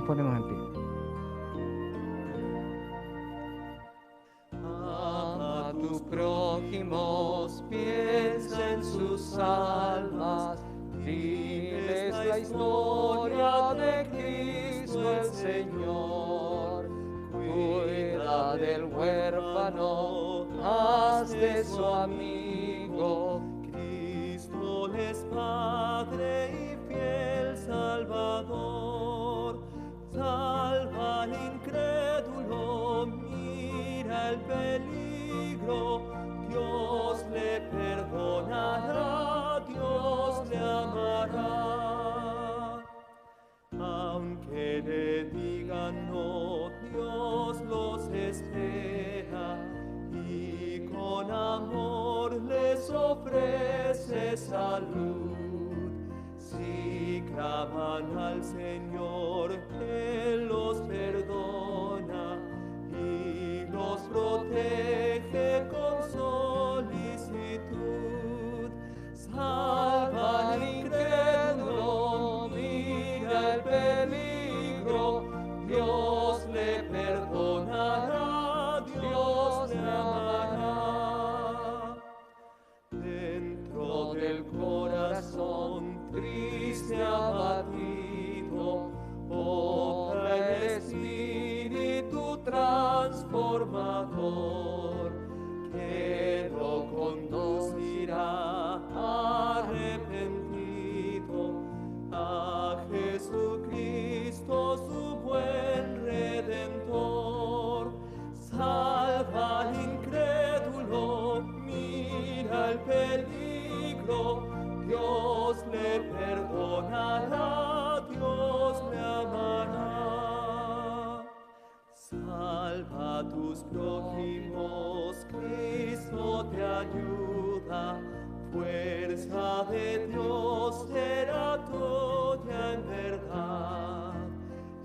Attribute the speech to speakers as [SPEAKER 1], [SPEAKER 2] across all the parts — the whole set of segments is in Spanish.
[SPEAKER 1] ponemos en pie.
[SPEAKER 2] Ama a tus prójimos, piensa en sus almas, diles la historia de Cristo el Señor. Cuida del huérfano, haz de su amigo. Cristo es Padre y fiel Salvador. Salva al incrédulo, mira el peligro. Dios le perdonará, Dios le amará. Aunque le digan no, Dios los espera y con amor les ofrece salud. Si claman al Señor, Él los perdona y los protege con solicitud. Salva al incrédulo, mira el peligro, Dios le perdonará, Dios le amará. Dentro del corazón triste abatido, obra el Espíritu transformador, que lo conducirá arrepentido a Jesucristo, su buen Redentor. Salva al incrédulo, mira el peligro, Dios le perdonará, Dios le amará. Salva a tus prójimos, Cristo te ayuda, fuerza de Dios será tuya en verdad.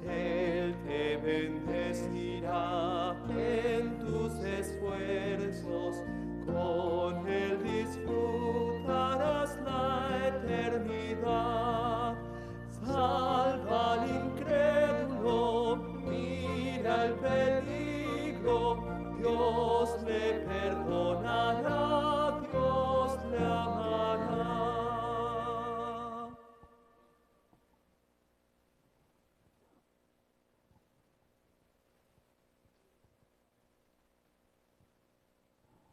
[SPEAKER 2] Él te bendecirá en tus esfuerzos, con Él disfrutarás la eternidad. Salva al incrédulo, mira el peligro, Dios le perdonará, Dios le amará.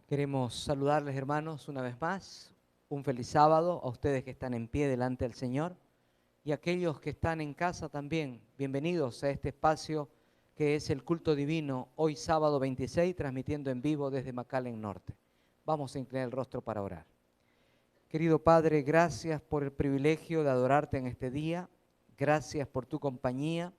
[SPEAKER 1] Queremos saludarles, hermanos, una vez más. Un feliz sábado a ustedes que están en pie delante del Señor y a aquellos que están en casa también. Bienvenidos a este espacio que es el culto divino, hoy sábado 26, transmitiendo en vivo desde McAllen Norte. Vamos a inclinar el rostro para orar. Querido Padre, gracias por el privilegio de adorarte en este día. Gracias por tu compañía.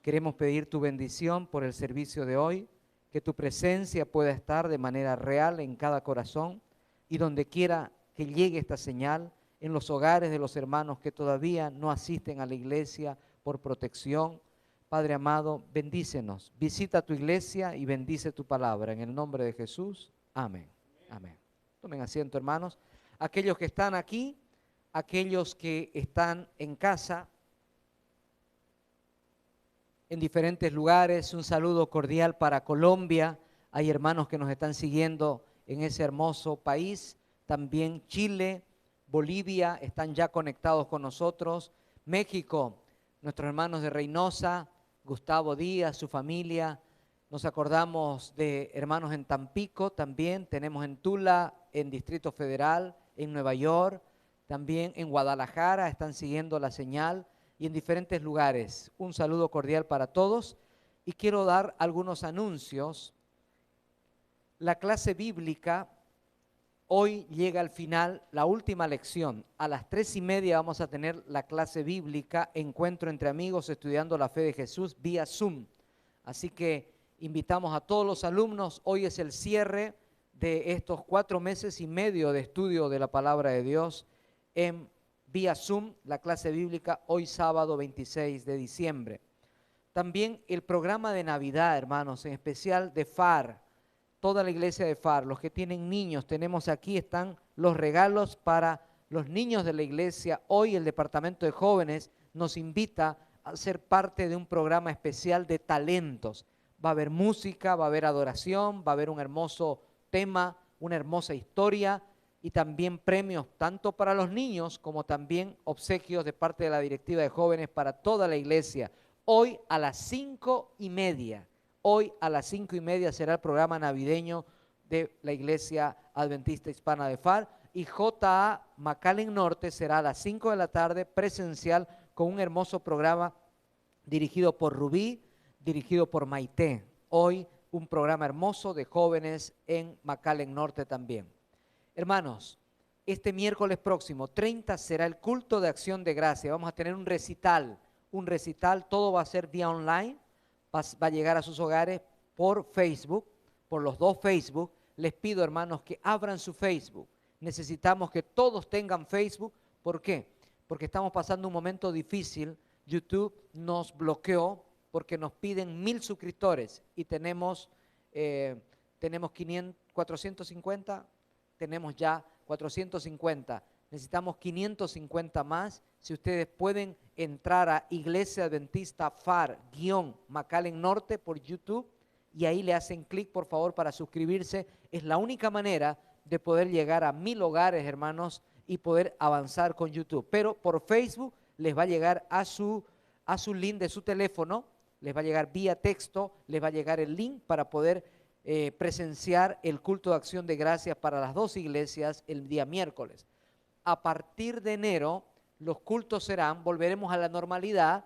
[SPEAKER 1] Queremos pedir tu bendición por el servicio de hoy, que tu presencia pueda estar de manera real en cada corazón y donde quiera que llegue esta señal, en los hogares de los hermanos que todavía no asisten a la iglesia por protección. Padre amado, bendícenos, visita tu iglesia y bendice tu palabra. En el nombre de Jesús, amén. Amén. Tomen asiento, hermanos. Aquellos que están aquí, aquellos que están en casa, en diferentes lugares, un saludo cordial para Colombia. Hay hermanos que nos están siguiendo en ese hermoso país. También Chile, Bolivia están ya conectados con nosotros. México, nuestros hermanos de Reynosa, Gustavo Díaz, su familia. Nos acordamos de hermanos en Tampico también. Tenemos en Tula, en Distrito Federal, en Nueva York. También en Guadalajara están siguiendo la señal. Y en diferentes lugares. Un saludo cordial para todos y quiero dar algunos anuncios. La clase bíblica hoy llega al final, la última lección. A las 3:30 vamos a tener la clase bíblica, encuentro entre amigos estudiando la fe de Jesús vía Zoom. Así que invitamos a todos los alumnos. Hoy es el cierre de estos 4 meses y medio de estudio de la palabra de Dios en vía Zoom, la clase bíblica, hoy sábado 26 de diciembre. También el programa de Navidad, hermanos, en especial de FAR, toda la iglesia de FAR, los que tienen niños, tenemos aquí, están los regalos para los niños de la iglesia. Hoy el departamento de jóvenes nos invita a ser parte de un programa especial de talentos. Va a haber música, va a haber adoración, va a haber un hermoso tema, una hermosa historia y también premios tanto para los niños como también obsequios de parte de la directiva de jóvenes para toda la iglesia. Hoy a las 5:30, hoy a las 5:30 será el programa navideño de la Iglesia Adventista Hispana de FAR y JA McAllen Norte será a las 5 de la tarde presencial con un hermoso programa dirigido por Rubí, dirigido por Maite. Hoy un programa hermoso de jóvenes en McAllen Norte también. Hermanos, este miércoles próximo, 30, será el culto de acción de gracia. Vamos a tener un recital, todo va a ser vía online, va a llegar a sus hogares por Facebook, por los dos Facebook. Les pido, hermanos, que abran su Facebook. Necesitamos que todos tengan Facebook. ¿Por qué? Porque estamos pasando un momento difícil. YouTube nos bloqueó porque nos piden 1000 suscriptores y tenemos 450, tenemos ya 450. Necesitamos 550 más. Si ustedes pueden entrar a Iglesia Adventista FAR-McAllen Norte por YouTube y ahí le hacen clic, por favor, para suscribirse. Es la única manera de poder llegar a 1000 hogares, hermanos, y poder avanzar con YouTube. Pero por Facebook les va a llegar a su link de su teléfono, les va a llegar vía texto, les va a llegar el link para poder presenciar el culto de acción de gracias para las dos iglesias el día miércoles. A partir de enero, los cultos volveremos a la normalidad,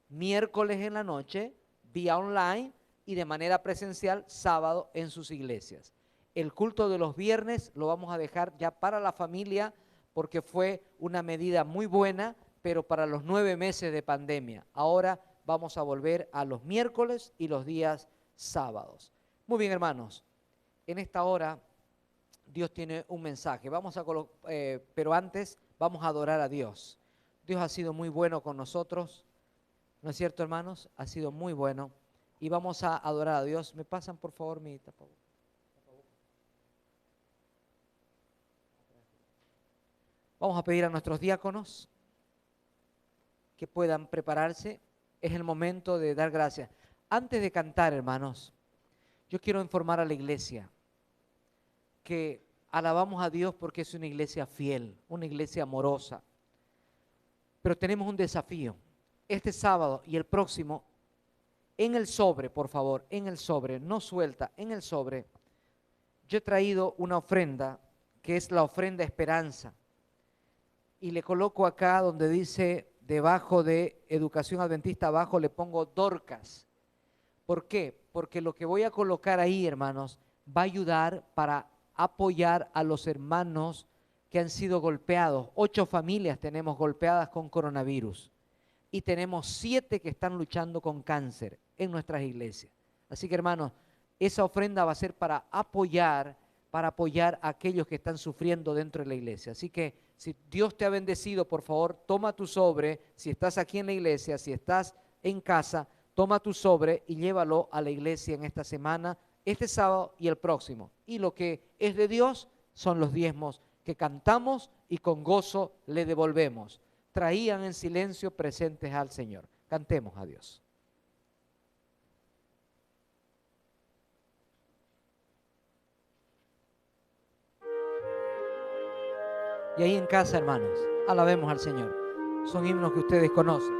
[SPEAKER 1] miércoles en la noche, vía online y de manera presencial, sábado en sus iglesias. El culto de los viernes lo vamos a dejar ya para la familia porque fue una medida muy buena, pero para los 9 meses de pandemia. Ahora vamos a volver a los miércoles y los días sábados. Muy bien, hermanos, en esta hora Dios tiene un mensaje. Pero antes vamos a adorar a Dios. Dios ha sido muy bueno con nosotros, ¿no es cierto, hermanos? Ha sido muy bueno y vamos a adorar a Dios. ¿Me pasan, por favor, mi tapabocas? Vamos a pedir a nuestros diáconos que puedan prepararse. Es el momento de dar gracias. Antes de cantar, hermanos, yo quiero informar a la iglesia que alabamos a Dios porque es una iglesia fiel, una iglesia amorosa. Pero tenemos un desafío. Este sábado y el próximo, en el sobre, por favor, en el sobre, no suelta, en el sobre, yo he traído una ofrenda que es la ofrenda esperanza. Y le coloco acá donde dice, debajo de Educación Adventista, abajo le pongo Dorcas. ¿Por qué? Porque lo que voy a colocar ahí, hermanos, va a ayudar para apoyar a los hermanos que han sido golpeados. 8 familias tenemos golpeadas con coronavirus y tenemos 7 que están luchando con cáncer en nuestras iglesias. Así que, hermanos, esa ofrenda va a ser para apoyar a aquellos que están sufriendo dentro de la iglesia. Así que si Dios te ha bendecido, por favor, toma tu sobre. Si estás aquí en la iglesia, si estás en casa, toma tu sobre y llévalo a la iglesia en esta semana, este sábado y el próximo. Y lo que es de Dios son los diezmos que cantamos y con gozo le devolvemos. Traían en silencio presentes al Señor. Cantemos a Dios. Y ahí en casa, hermanos, alabemos al Señor. Son himnos que ustedes conocen.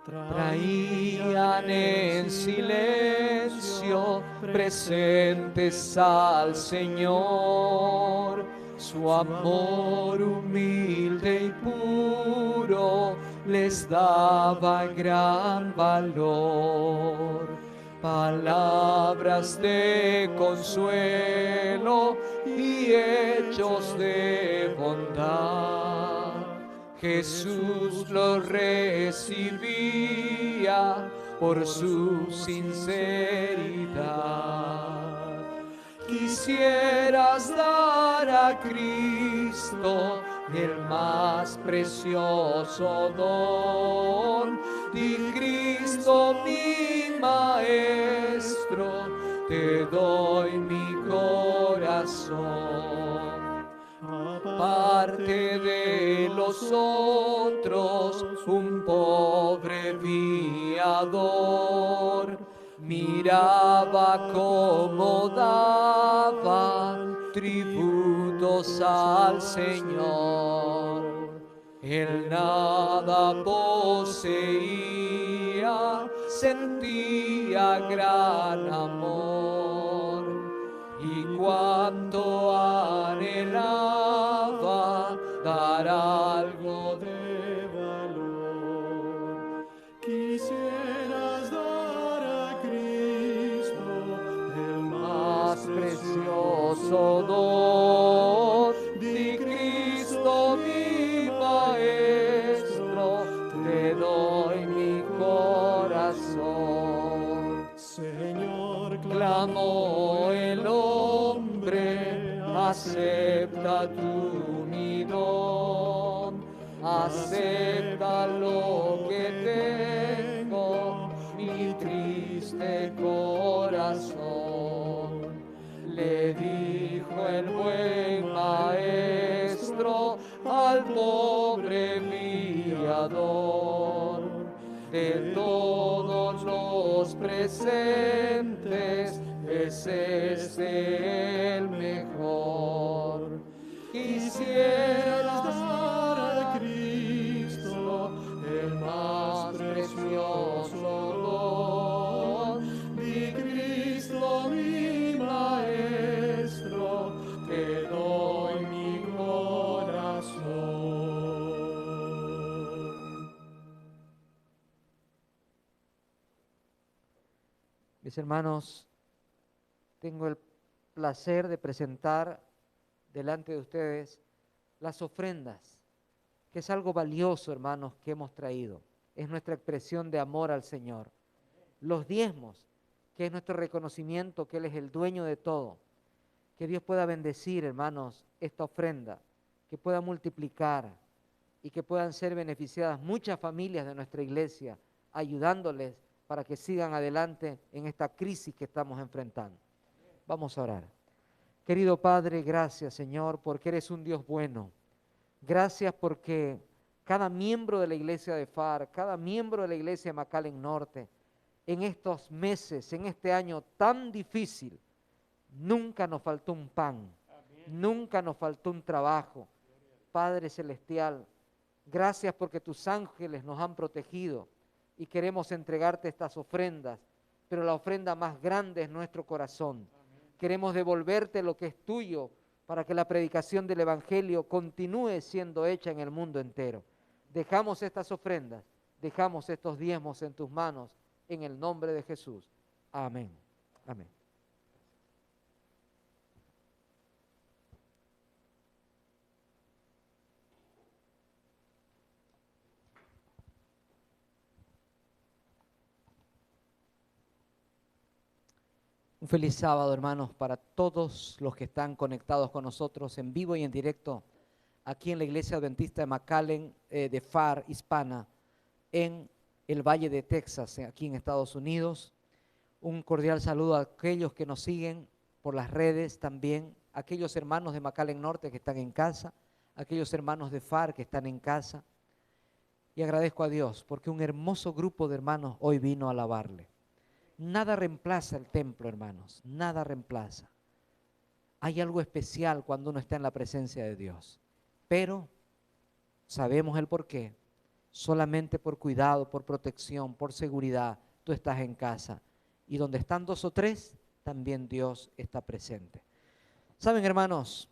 [SPEAKER 2] Traían en silencio presentes al Señor, su amor humilde y puro les daba gran valor. Palabras de consuelo y hechos de bondad. Jesús los recibía por su sinceridad. Quisieras dar a Cristo el más precioso don. Di Cristo mi Maestro, Maestro, te doy mi corazón. Aparte de los otros, un pobre viador miraba cómo daban tributos al Señor. Él nada poseía, sentía gran amor, y cuanto anhelaba dar algo de valor. Quisieras dar a Cristo el más precioso don. Di Cristo mi Maestro, te doy mi corazón. Señor, clamó el hombre, acepta tú mi don, acepta lo que tengo, mi triste corazón. Le dijo el buen maestro al pobre viador: de todos los presentes es este el mejor. Quisieras dar a Cristo el más precioso don. Di Cristo mi Maestro, te doy mi corazón.
[SPEAKER 1] Mis hermanos, tengo el placer de presentar delante de ustedes las ofrendas, que es algo valioso, hermanos, que hemos traído. Es nuestra expresión de amor al Señor. Los diezmos, que es nuestro reconocimiento que Él es el dueño de todo. Que Dios pueda bendecir, hermanos, esta ofrenda, que pueda multiplicar y que puedan ser beneficiadas muchas familias de nuestra iglesia, ayudándoles para que sigan adelante en esta crisis que estamos enfrentando. Vamos a orar. Querido Padre, gracias, Señor, porque eres un Dios bueno. Gracias porque cada miembro de la iglesia de FAR, cada miembro de la iglesia de McAllen Norte, en estos meses, en este año tan difícil, nunca nos faltó un pan, nunca nos faltó un trabajo. Padre Celestial, gracias porque tus ángeles nos han protegido y queremos entregarte estas ofrendas, pero la ofrenda más grande es nuestro corazón. Queremos devolverte lo que es tuyo para que la predicación del Evangelio continúe siendo hecha en el mundo entero. Dejamos estas ofrendas, dejamos estos diezmos en tus manos, en el nombre de Jesús. Amén. Amén. Un feliz sábado, hermanos, para todos los que están conectados con nosotros en vivo y en directo aquí en la Iglesia Adventista de McAllen, de FAR Hispana, en el Valle de Texas, aquí en Estados Unidos. Un cordial saludo a aquellos que nos siguen por las redes también, aquellos hermanos de McAllen Norte que están en casa, aquellos hermanos de FAR que están en casa. Y agradezco a Dios porque un hermoso grupo de hermanos hoy vino a alabarle. Nada reemplaza el templo, hermanos, nada reemplaza. Hay algo especial cuando uno está en la presencia de Dios, pero sabemos el porqué. Solamente por cuidado, por protección, por seguridad, tú estás en casa. Y donde están dos o tres, también Dios está presente. ¿Saben, hermanos?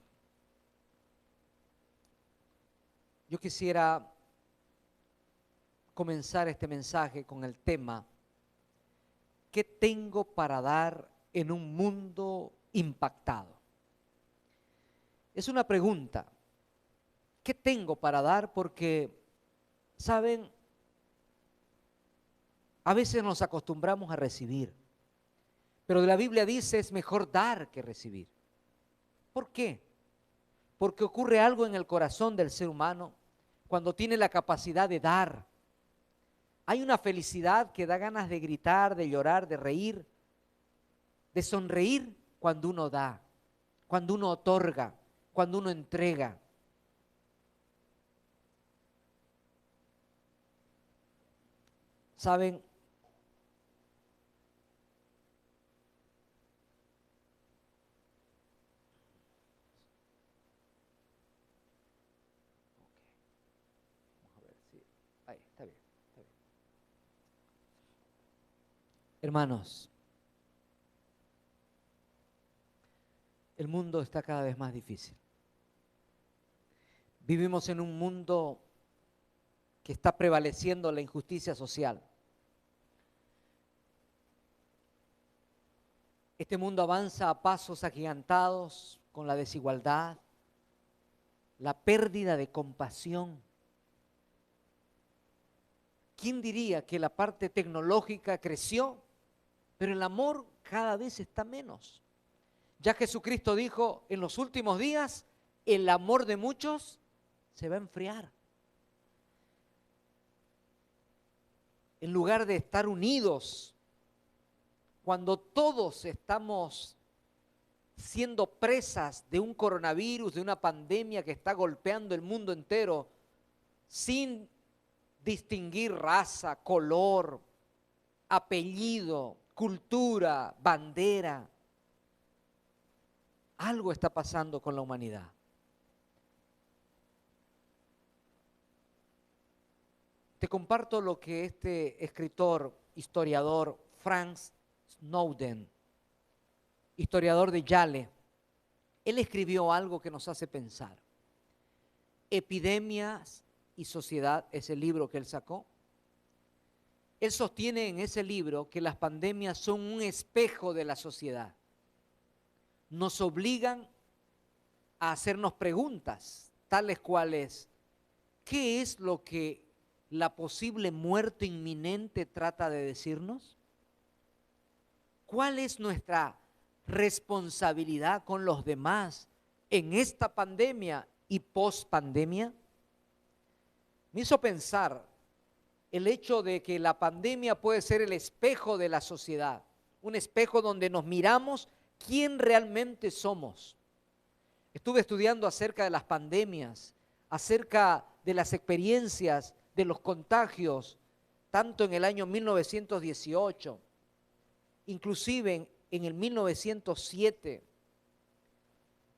[SPEAKER 1] Yo quisiera comenzar este mensaje con el tema: ¿qué tengo para dar en un mundo impactado? Es una pregunta. ¿Qué tengo para dar? Porque, ¿saben? A veces nos acostumbramos a recibir, pero la Biblia dice es mejor dar que recibir. ¿Por qué? Porque ocurre algo en el corazón del ser humano cuando tiene la capacidad de dar. Hay una felicidad que da ganas de gritar, de llorar, de reír, de sonreír cuando uno da, cuando uno otorga, cuando uno entrega. ¿Saben? Vamos a ver si... Ahí, está bien, está bien. Hermanos, el mundo está cada vez más difícil. Vivimos en un mundo que está prevaleciendo la injusticia social. Este mundo avanza a pasos agigantados con la desigualdad, la pérdida de compasión. ¿Quién diría que la parte tecnológica creció, pero el amor cada vez está menos? Ya Jesucristo dijo, en los últimos días, el amor de muchos se va a enfriar. En lugar de estar unidos, cuando todos estamos siendo presas de un coronavirus, de una pandemia que está golpeando el mundo entero, sin distinguir raza, color, apellido, cultura, bandera, algo está pasando con la humanidad. Te comparto lo que este escritor, historiador, Franz Snowden, historiador de Yale, él escribió algo que nos hace pensar. Epidemias y sociedad es el libro que él sacó. Él sostiene en ese libro que las pandemias son un espejo de la sociedad. Nos obligan a hacernos preguntas, tales cuales, ¿qué es lo que la posible muerte inminente trata de decirnos? ¿Cuál es nuestra responsabilidad con los demás en esta pandemia y post-pandemia? Me hizo pensar el hecho de que la pandemia puede ser el espejo de la sociedad, un espejo donde nos miramos quién realmente somos. Estuve estudiando acerca de las pandemias, acerca de las experiencias, de los contagios, tanto en el año 1918, inclusive en el 1907.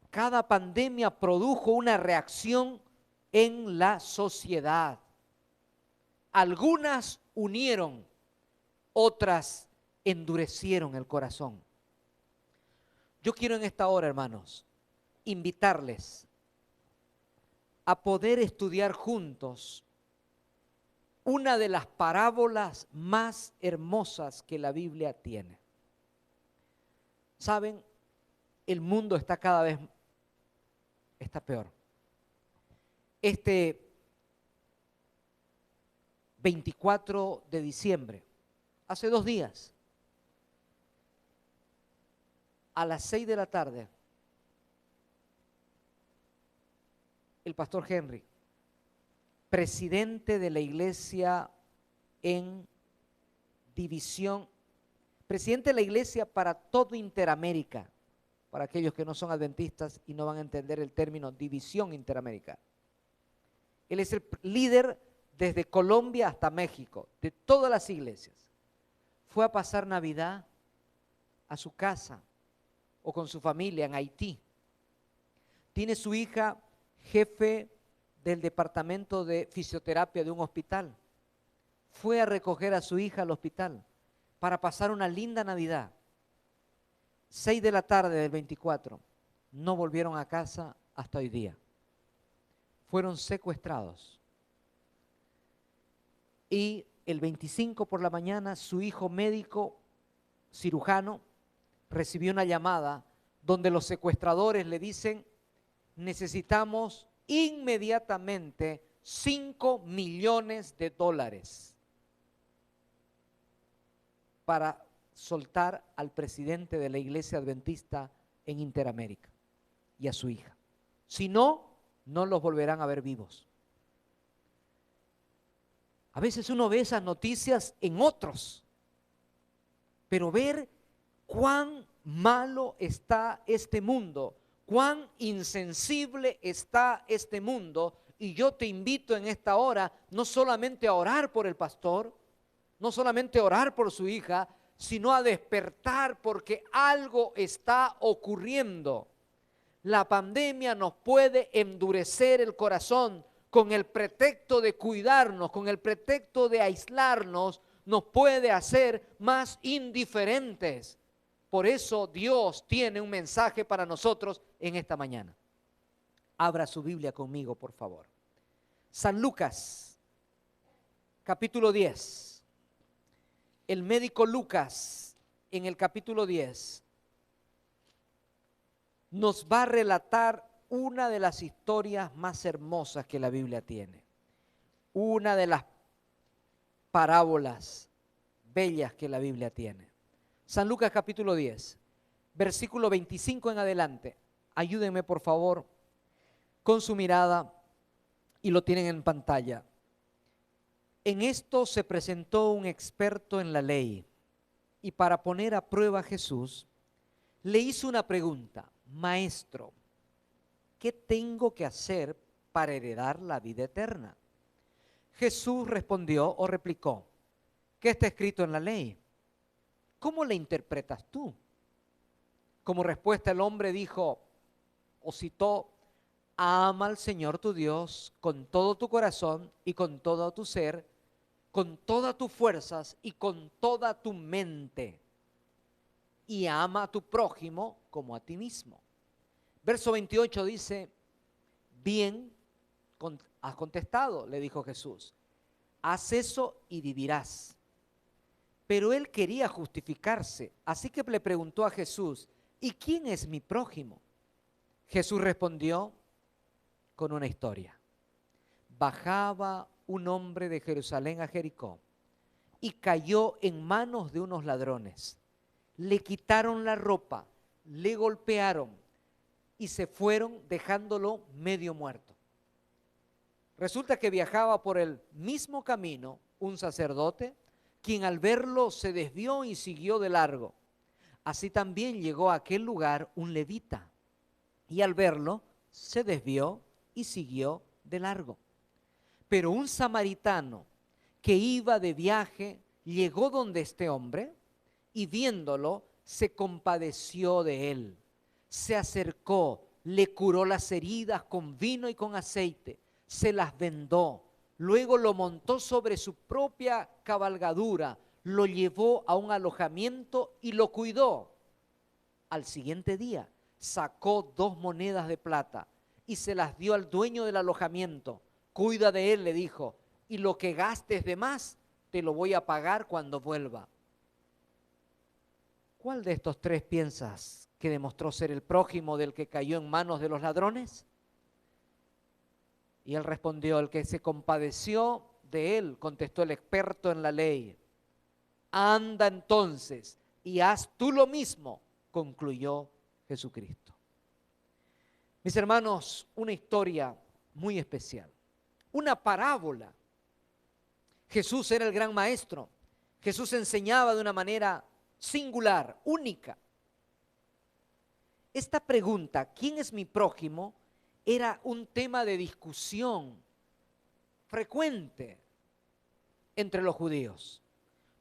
[SPEAKER 1] Cada pandemia produjo una reacción en la sociedad. Algunas unieron, otras endurecieron el corazón. Yo quiero en esta hora, hermanos, invitarles a poder estudiar juntos una de las parábolas más hermosas que la Biblia tiene. ¿Saben? El mundo está cada vez peor. Este 24 de diciembre, hace 2 días, a las 6 de la tarde, el pastor Henry, presidente de la iglesia en división, presidente de la iglesia para todo Interamérica, para aquellos que no son adventistas y no van a entender el término división Interamérica. Él es el líder desde Colombia hasta México, de todas las iglesias. Fue a pasar Navidad a su casa o con su familia en Haití. Tiene su hija jefe del departamento de fisioterapia de un hospital. Fue a recoger a su hija al hospital para pasar una linda Navidad. 6 de la tarde del 24, no volvieron a casa hasta hoy día. Fueron secuestrados. Y el 25 por la mañana, su hijo médico, cirujano, recibió una llamada donde los secuestradores le dicen, necesitamos inmediatamente $5 millones para soltar al presidente de la iglesia adventista en Interamérica y a su hija. Si no, no los volverán a ver vivos. A veces uno ve esas noticias en otros, pero ver cuán malo está este mundo, cuán insensible está este mundo. Y yo te invito en esta hora no solamente a orar por el pastor, no solamente a orar por su hija, sino a despertar porque algo está ocurriendo. La pandemia nos puede endurecer el corazón con el pretexto de cuidarnos, con el pretexto de aislarnos, nos puede hacer más indiferentes. Por eso Dios tiene un mensaje para nosotros en esta mañana. Abra su Biblia conmigo, por favor. San Lucas, capítulo 10. El médico Lucas, en el capítulo 10, nos va a relatar una de las historias más hermosas que la Biblia tiene. Una de las parábolas bellas que la Biblia tiene. San Lucas capítulo 10, versículo 25 en adelante. Ayúdenme por favor con su mirada y lo tienen en pantalla. En esto se presentó un experto en la ley y para poner a prueba a Jesús, le hizo una pregunta: Maestro, ¿qué tengo que hacer para heredar la vida eterna? Jesús respondió o replicó: ¿qué está escrito en la ley? ¿Cómo la interpretas tú? Como respuesta el hombre dijo o citó: ama al Señor tu Dios con todo tu corazón y con todo tu ser, con todas tus fuerzas y con toda tu mente. Y ama a tu prójimo como a ti mismo. Verso 28 dice: bien has contestado, le dijo Jesús, haz eso y vivirás. Pero él quería justificarse, así que le preguntó a Jesús: ¿y quién es mi prójimo? Jesús respondió con una historia. Bajaba un hombre de Jerusalén a Jericó y cayó en manos de unos ladrones. Le quitaron la ropa, le golpearon y se fueron dejándolo medio muerto. Resulta que viajaba por el mismo camino un sacerdote, quien al verlo se desvió y siguió de largo. Así también llegó a aquel lugar un levita, y al verlo se desvió y siguió de largo. Pero un samaritano que iba de viaje llegó donde este hombre y viéndolo se compadeció de él. Se acercó, le curó las heridas con vino y con aceite, se las vendó. Luego lo montó sobre su propia cabalgadura, lo llevó a un alojamiento y lo cuidó. Al siguiente día sacó 2 monedas de plata y se las dio al dueño del alojamiento. Cuida de él, le dijo, y lo que gastes de más te lo voy a pagar cuando vuelva. ¿Cuál de estos 3 piensas que demostró ser el prójimo del que cayó en manos de los ladrones? Y él respondió: el que se compadeció de él, contestó el experto en la ley. Anda entonces y haz tú lo mismo, concluyó Jesucristo. Mis hermanos, una historia muy especial, una parábola. Jesús era el gran maestro. Jesús enseñaba de una manera singular, única. Esta pregunta, ¿quién es mi prójimo?, era un tema de discusión frecuente entre los judíos,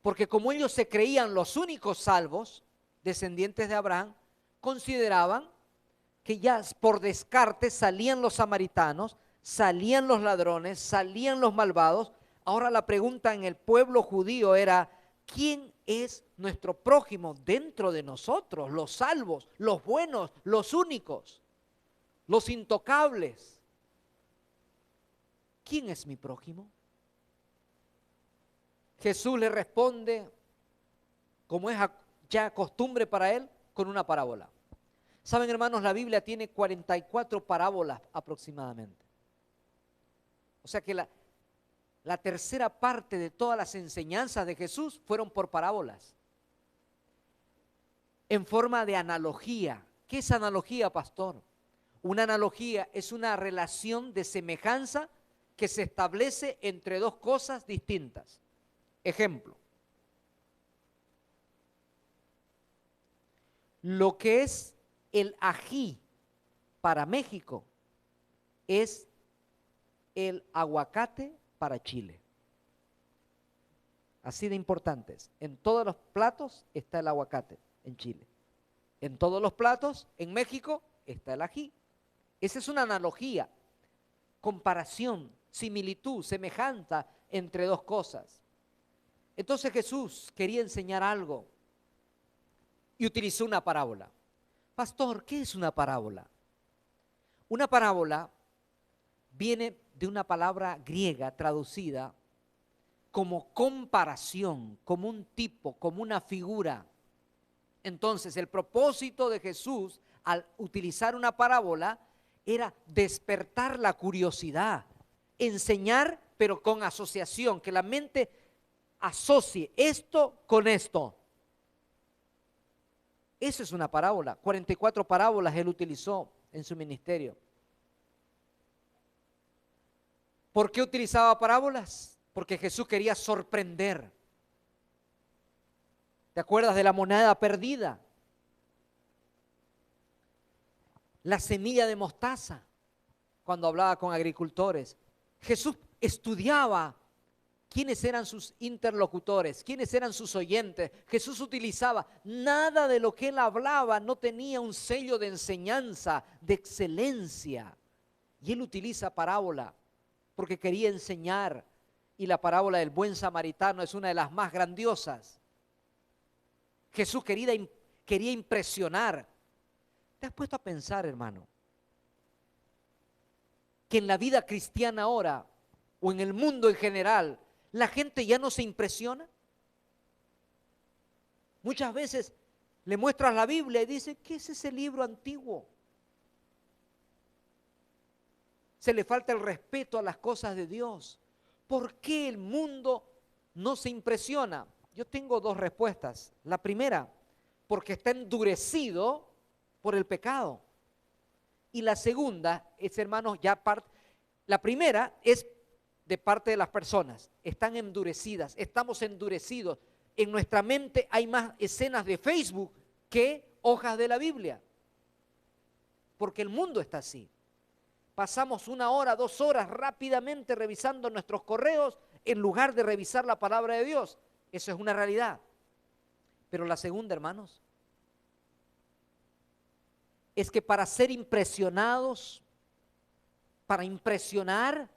[SPEAKER 1] porque como ellos se creían los únicos salvos, descendientes de Abraham, consideraban que ya por descarte salían los samaritanos, salían los ladrones, salían los malvados. Ahora la pregunta en el pueblo judío era: ¿quién es nuestro prójimo dentro de nosotros? Los salvos, los buenos, los únicos, los intocables. ¿Quién es mi prójimo? Jesús le responde, como es ya costumbre para él, con una parábola. Saben, hermanos, la Biblia tiene 44 parábolas aproximadamente. O sea que la tercera parte de todas las enseñanzas de Jesús fueron por parábolas, en forma de analogía. ¿Qué es analogía, pastor? Una analogía es una relación de semejanza que se establece entre 2 cosas distintas. Ejemplo: Lo que es el ají para México es el aguacate para Chile. Así de importantes. En todos los platos está el aguacate en Chile. En todos los platos en México está el ají. Esa es una analogía, comparación, similitud, semejanza entre dos cosas. Entonces Jesús quería enseñar algo y utilizó una parábola. Pastor, ¿qué es una parábola? Una parábola viene de una palabra griega traducida como comparación, como un tipo, como una figura. Entonces, el propósito de Jesús al utilizar una parábola era despertar la curiosidad, enseñar, pero con asociación, que la mente asocie esto con esto. Eso es una parábola. 44 parábolas él utilizó en su ministerio. ¿Por qué utilizaba parábolas? Porque Jesús quería sorprender. ¿Te acuerdas de la moneda perdida? La semilla de mostaza, cuando hablaba con agricultores. Jesús estudiaba quiénes eran sus interlocutores, quiénes eran sus oyentes. Jesús utilizaba, nada de lo que él hablaba no tenía un sello de enseñanza, de excelencia. Y él utiliza parábola porque quería enseñar. Y la parábola del buen samaritano es una de las más grandiosas. Jesús quería impresionar. ¿Te has puesto a pensar, hermano, que en la vida cristiana ahora, o en el mundo en general, la gente ya no se impresiona? Muchas veces le muestras la Biblia y dice, ¿qué es ese libro antiguo? Se le falta el respeto a las cosas de Dios. ¿Por qué el mundo no se impresiona? Yo tengo dos respuestas. La primera, porque está endurecido por el pecado. Y la segunda es, hermanos, la primera es de parte de las personas. Están endurecidas, estamos endurecidos. En nuestra mente hay más escenas de Facebook que hojas de la Biblia. Porque el mundo está así. Pasamos 1 hora, 2 horas rápidamente revisando nuestros correos en lugar de revisar la palabra de Dios. Eso es una realidad. Pero la segunda, hermanos, es que para ser impresionados, para impresionar,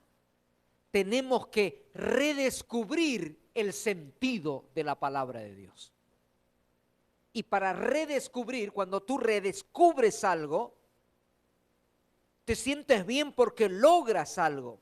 [SPEAKER 1] tenemos que redescubrir el sentido de la palabra de Dios. Y para redescubrir, cuando tú redescubres algo, te sientes bien porque logras algo.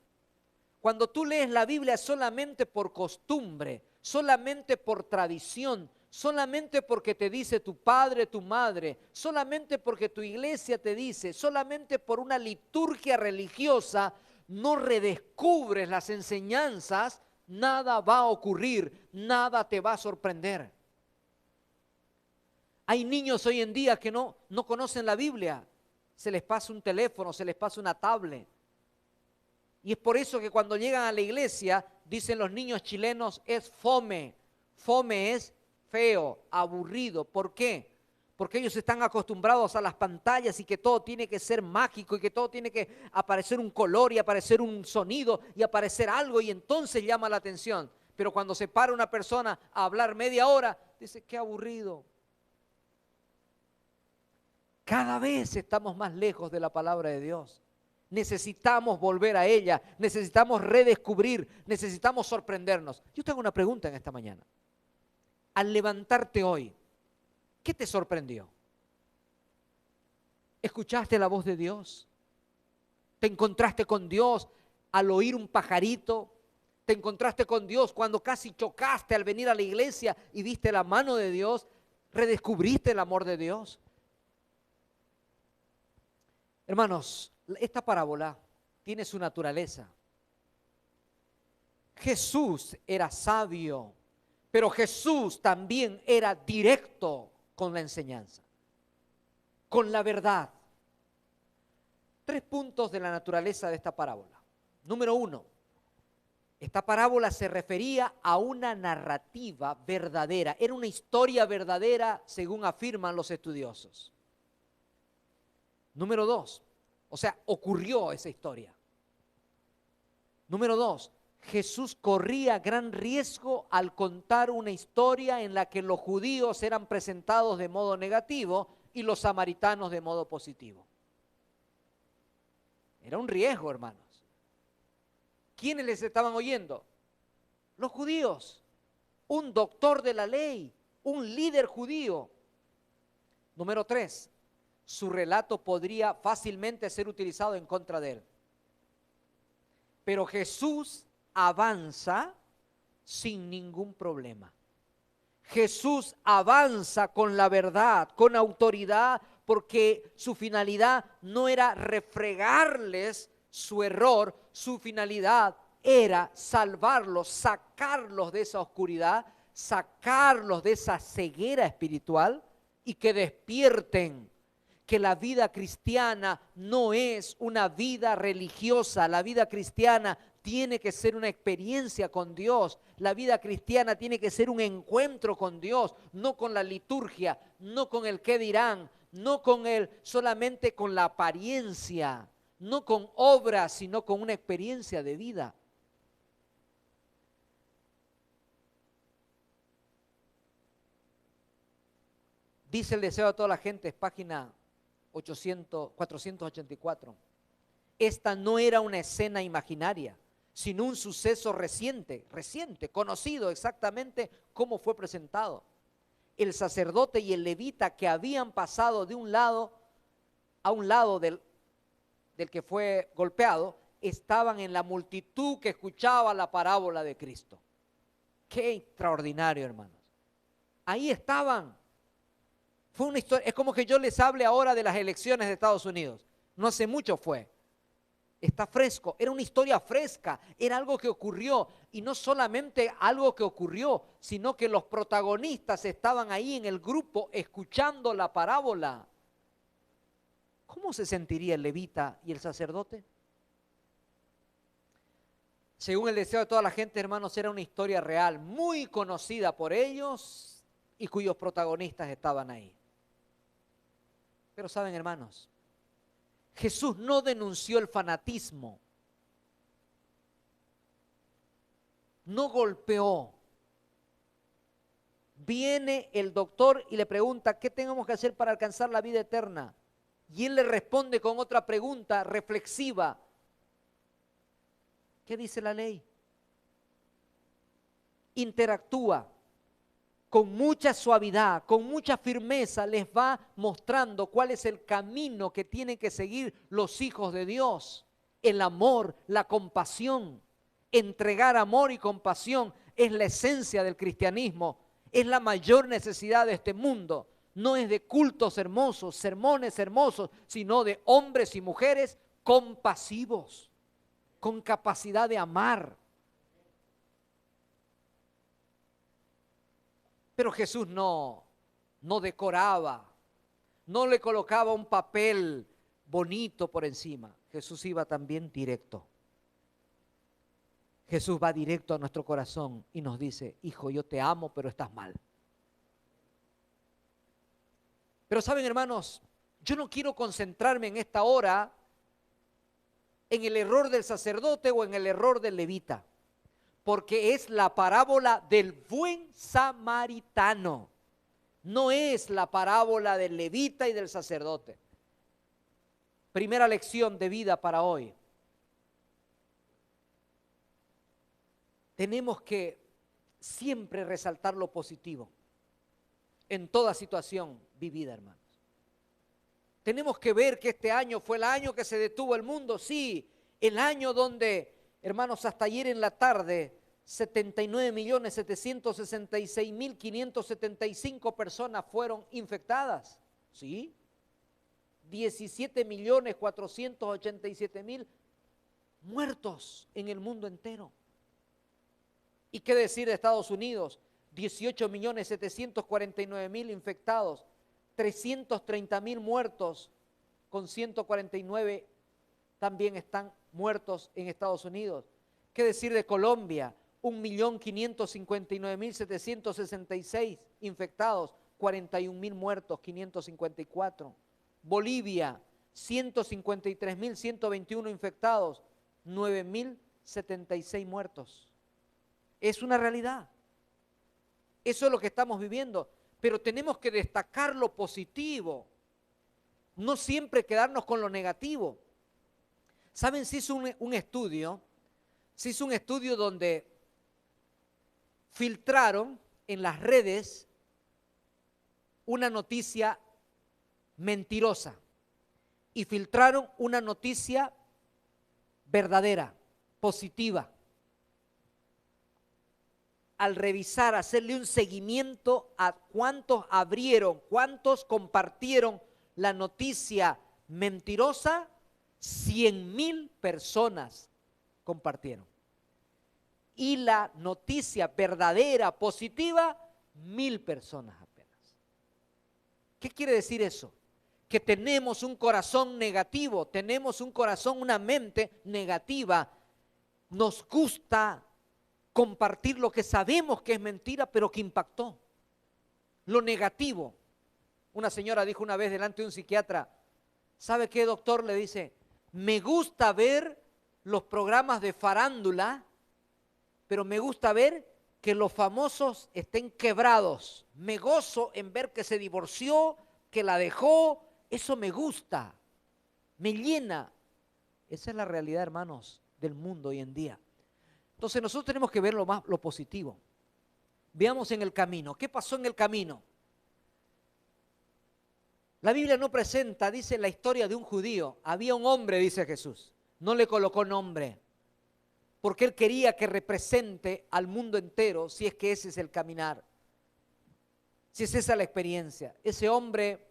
[SPEAKER 1] Cuando tú lees la Biblia solamente por costumbre, solamente por tradición, solamente porque te dice tu padre, tu madre, solamente porque tu iglesia te dice, solamente por una liturgia religiosa, no redescubres las enseñanzas, nada va a ocurrir, nada te va a sorprender. Hay niños hoy en día que no conocen la Biblia. Se les pasa un teléfono, se les pasa una tablet. Y es por eso que cuando llegan a la iglesia, dicen los niños chilenos, es fome. Fome es feo, aburrido. ¿Por qué? Porque ellos están acostumbrados a las pantallas y que todo tiene que ser mágico y que todo tiene que aparecer un color y aparecer un sonido y aparecer algo y entonces llama la atención. Pero cuando se para una persona a hablar media hora, dice, qué aburrido. Cada vez estamos más lejos de la palabra de Dios. Necesitamos volver a ella, necesitamos redescubrir, necesitamos sorprendernos. Yo tengo una pregunta en esta mañana. Al levantarte hoy, ¿qué te sorprendió? ¿Escuchaste la voz de Dios? ¿Te encontraste con Dios al oír un pajarito? ¿Te encontraste con Dios cuando casi chocaste al venir a la iglesia y viste la mano de Dios? ¿Redescubriste el amor de Dios? Hermanos, esta parábola tiene su naturaleza. Jesús era sabio, pero Jesús también era directo con la enseñanza, con la verdad. 3 puntos de la naturaleza de esta parábola. Número 1, Esta parábola se refería a una narrativa verdadera, era una historia verdadera según afirman los estudiosos. Número 2, o sea, ocurrió esa historia. Número 2, Jesús corría gran riesgo al contar una historia en la que los judíos eran presentados de modo negativo y los samaritanos de modo positivo. Era un riesgo, hermanos. ¿Quiénes les estaban oyendo? Los judíos, un doctor de la ley, un líder judío. Número 3, su relato podría fácilmente ser utilizado en contra de él. Pero Jesús avanza sin ningún problema. Jesús avanza con la verdad, con autoridad, porque su finalidad no era refregarles su error, su finalidad era salvarlos, sacarlos de esa oscuridad, sacarlos de esa ceguera espiritual y que despierten que la vida cristiana no es una vida religiosa, la vida cristiana tiene que ser una experiencia con Dios, la vida cristiana tiene que ser un encuentro con Dios, no con la liturgia, no con el qué dirán, no con solamente con la apariencia, no con obras, sino con una experiencia de vida. Dice el deseo de toda la gente, es página 484. Esta no era una escena imaginaria, sino un suceso reciente, conocido exactamente cómo fue presentado. El sacerdote y el levita que habían pasado de un lado a un lado del que fue golpeado, estaban en la multitud que escuchaba la parábola de Cristo. Qué extraordinario, hermanos. Ahí estaban. Fue una historia, es como que yo les hable ahora de las elecciones de Estados Unidos. No hace mucho fue. Está fresco, era una historia fresca, era algo que ocurrió. Y no solamente algo que ocurrió, sino que los protagonistas estaban ahí en el grupo escuchando la parábola. ¿Cómo se sentiría el levita y el sacerdote? Según el deseo de toda la gente, hermanos, era una historia real, muy conocida por ellos y cuyos protagonistas estaban ahí. Pero saben, hermanos, Jesús no denunció el fanatismo, no golpeó. Viene el doctor y le pregunta, ¿qué tenemos que hacer para alcanzar la vida eterna? Y él le responde con otra pregunta reflexiva. ¿Qué dice la ley? Interactúa con mucha suavidad, con mucha firmeza, les va mostrando cuál es el camino que tienen que seguir los hijos de Dios. El amor, la compasión. Entregar amor y compasión es la esencia del cristianismo, es la mayor necesidad de este mundo. No es de cultos hermosos, sermones hermosos, sino de hombres y mujeres compasivos, con capacidad de amar. Pero Jesús no decoraba, no le colocaba un papel bonito por encima. Jesús iba también directo. Jesús va directo a nuestro corazón y nos dice, hijo, yo te amo, pero estás mal. Pero saben, hermanos, yo no quiero concentrarme en esta hora en el error del sacerdote o en el error del levita, porque es la parábola del buen samaritano, no es la parábola del levita y del sacerdote. Primera lección de vida para hoy. Tenemos que siempre resaltar lo positivo en toda situación vivida, hermanos. Tenemos que ver que este año fue el año que se detuvo el mundo, sí, el año donde, hermanos, hasta ayer en la tarde, 79.766.575 personas fueron infectadas, sí, 17.487.000 muertos en el mundo entero. ¿Y qué decir de Estados Unidos? 18.749.000 infectados, 330.000 muertos, con 149 también están muertos en Estados Unidos. ¿Qué decir de Colombia? 1.559.766 infectados, 41.000 muertos, 554. Bolivia, 153.121 infectados, 9.076 muertos. Es una realidad. Eso es lo que estamos viviendo. Pero tenemos que destacar lo positivo, no siempre quedarnos con lo negativo. ¿Saben? Se hizo un estudio donde filtraron en las redes una noticia mentirosa y filtraron una noticia verdadera, positiva. Al revisar, hacerle un seguimiento a cuántos abrieron, cuántos compartieron la noticia mentirosa, 100,000 personas compartieron. Y la noticia verdadera, positiva, 1,000 personas apenas. ¿Qué quiere decir eso? Que tenemos un corazón negativo, tenemos un corazón, una mente negativa. Nos gusta compartir lo que sabemos que es mentira, pero que impactó. Lo negativo. Una señora dijo una vez delante de un psiquiatra, ¿sabe qué, doctor? Le dice, me gusta ver los programas de farándula, pero me gusta ver que los famosos estén quebrados. Me gozo en ver que se divorció, que la dejó. Eso me gusta, me llena. Esa es la realidad, hermanos, del mundo hoy en día. Entonces nosotros tenemos que ver lo positivo. Veamos en el camino. ¿Qué pasó en el camino? La Biblia no presenta, dice, la historia de un judío. Había un hombre, dice Jesús. No le colocó nombre, porque él quería que represente al mundo entero, si es que ese es el caminar, si es esa la experiencia. Ese hombre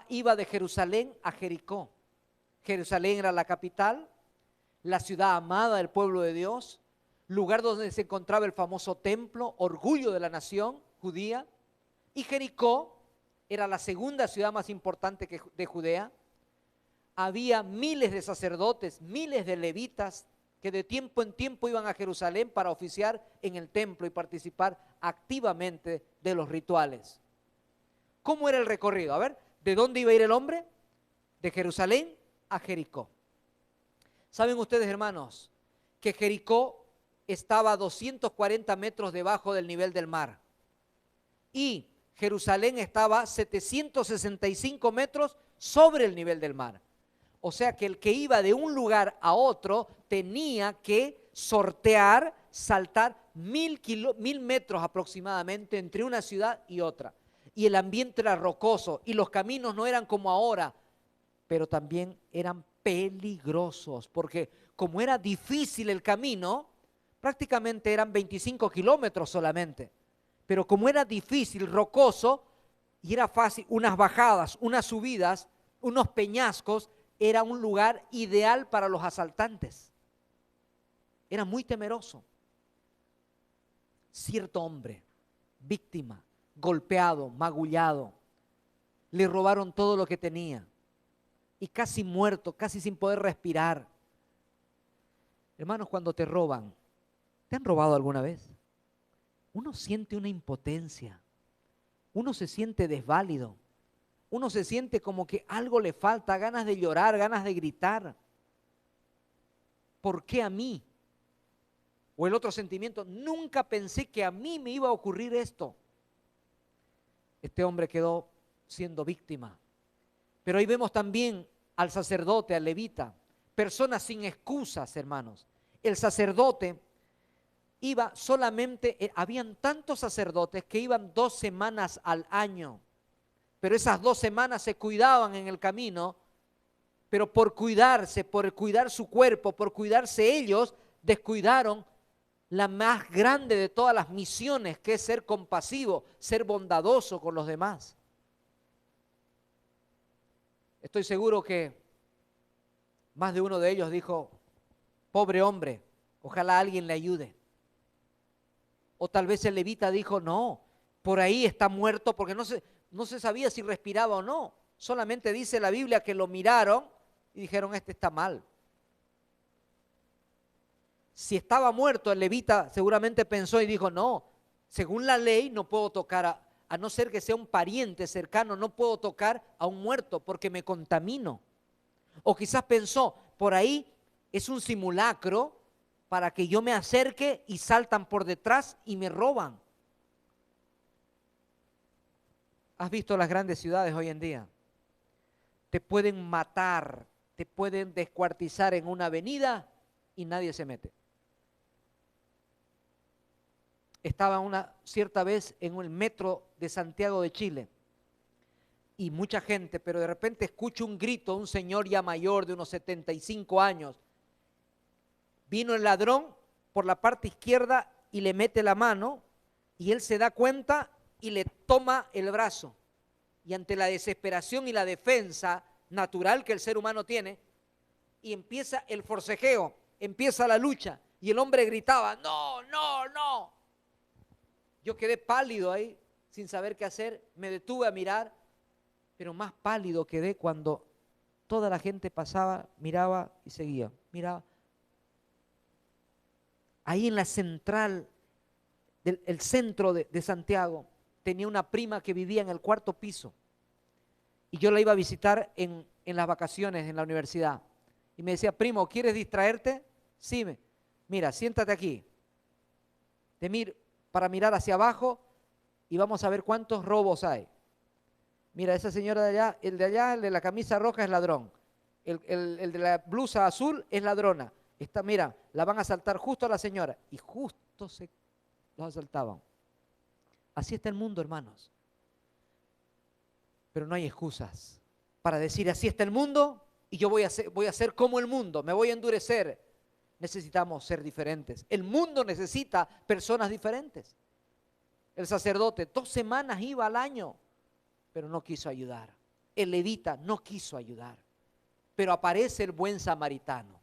[SPEAKER 1] iba de Jerusalén a Jericó. Jerusalén era la capital, la ciudad amada del pueblo de Dios, lugar donde se encontraba el famoso templo, orgullo de la nación judía. Y Jericó era la segunda ciudad más importante de Judea. Había miles de sacerdotes, miles de levitas que de tiempo en tiempo iban a Jerusalén para oficiar en el templo y participar activamente de los rituales. ¿Cómo era el recorrido? A ver, ¿de dónde iba a ir el hombre? De Jerusalén a Jericó. ¿Saben ustedes, hermanos, que Jericó estaba a 240 metros debajo del nivel del mar? Y Jerusalén estaba a 765 metros sobre el nivel del mar. O sea que el que iba de un lugar a otro tenía que sortear, saltar 1,000 metros aproximadamente entre una ciudad y otra. Y el ambiente era rocoso y los caminos no eran como ahora, pero también eran peligrosos, porque como era difícil el camino, prácticamente eran 25 kilómetros solamente, pero como era difícil, rocoso, y era fácil, unas bajadas, unas subidas, unos peñascos, era un lugar ideal para los asaltantes. Era muy temeroso. Cierto hombre, víctima, golpeado, magullado, le robaron todo lo que tenía y casi muerto, casi sin poder respirar. Hermanos, cuando te roban, ¿te han robado alguna vez? Uno siente una impotencia, uno se siente desválido, uno se siente como que algo le falta, ganas de llorar, ganas de gritar. ¿Por qué a mí? O el otro sentimiento, nunca pensé que a mí me iba a ocurrir esto. Este hombre quedó siendo víctima. Pero ahí vemos también al sacerdote, al levita, personas sin excusas, hermanos. El sacerdote iba solamente, habían tantos sacerdotes que iban 2 semanas al año, pero esas 2 semanas se cuidaban en el camino, pero por cuidarse, por cuidar su cuerpo, por cuidarse ellos, descuidaron la más grande de todas las misiones, que es ser compasivo, ser bondadoso con los demás. Estoy seguro que más de uno de ellos dijo, pobre hombre, ojalá alguien le ayude. O tal vez el levita dijo, no, por ahí está muerto, porque no se sabía si respiraba o no. Solamente dice la Biblia que lo miraron y dijeron, este está mal. Si estaba muerto, el levita seguramente pensó y dijo, no, según la ley no puedo tocar, a no ser que sea un pariente cercano, no puedo tocar a un muerto porque me contamino. O quizás pensó, por ahí es un simulacro para que yo me acerque y saltan por detrás y me roban. ¿Has visto las grandes ciudades hoy en día? Te pueden matar, te pueden descuartizar en una avenida y nadie se mete. Estaba una cierta vez en el metro de Santiago de Chile y mucha gente, pero de repente escucho un grito, un señor ya mayor de unos 75 años. Vino el ladrón por la parte izquierda y le mete la mano y él se da cuenta y le toma el brazo. Y ante la desesperación y la defensa natural que el ser humano tiene, y empieza el forcejeo, empieza la lucha, y el hombre gritaba, no, no, no. Yo quedé pálido ahí, sin saber qué hacer, me detuve a mirar, pero más pálido quedé cuando toda la gente pasaba, miraba y seguía, miraba. Ahí en la central, el centro de Santiago, tenía una prima que vivía en el 4º piso y yo la iba a visitar en las vacaciones en la universidad y me decía, primo, ¿quieres distraerte? Sí, mira, siéntate aquí, para mirar hacia abajo y vamos a ver cuántos robos hay. Mira, esa señora de allá, el de la camisa roja es ladrón, el de la blusa azul es ladrona. Mira, la van a asaltar justo a la señora y justo los asaltaban. Así está el mundo, hermanos. Pero no hay excusas para decir así está el mundo y yo voy a ser como el mundo, me voy a endurecer. Necesitamos ser diferentes. El mundo necesita personas diferentes. El sacerdote 2 semanas iba al año, pero no quiso ayudar. El levita no quiso ayudar. Pero aparece el buen samaritano.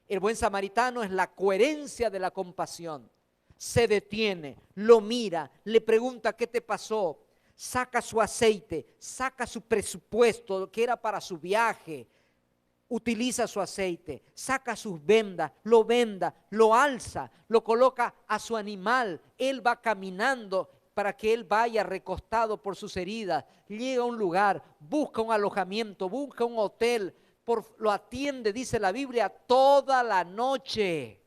[SPEAKER 1] El buen samaritano es la coherencia de la compasión. Se detiene, lo mira, le pregunta qué te pasó, saca su aceite, saca su presupuesto que era para su viaje, utiliza su aceite, saca sus vendas, lo venda, lo alza, lo coloca a su animal, él va caminando para que él vaya recostado por sus heridas, llega a un lugar, busca un alojamiento, busca un hotel, lo atiende, dice la Biblia, toda la noche.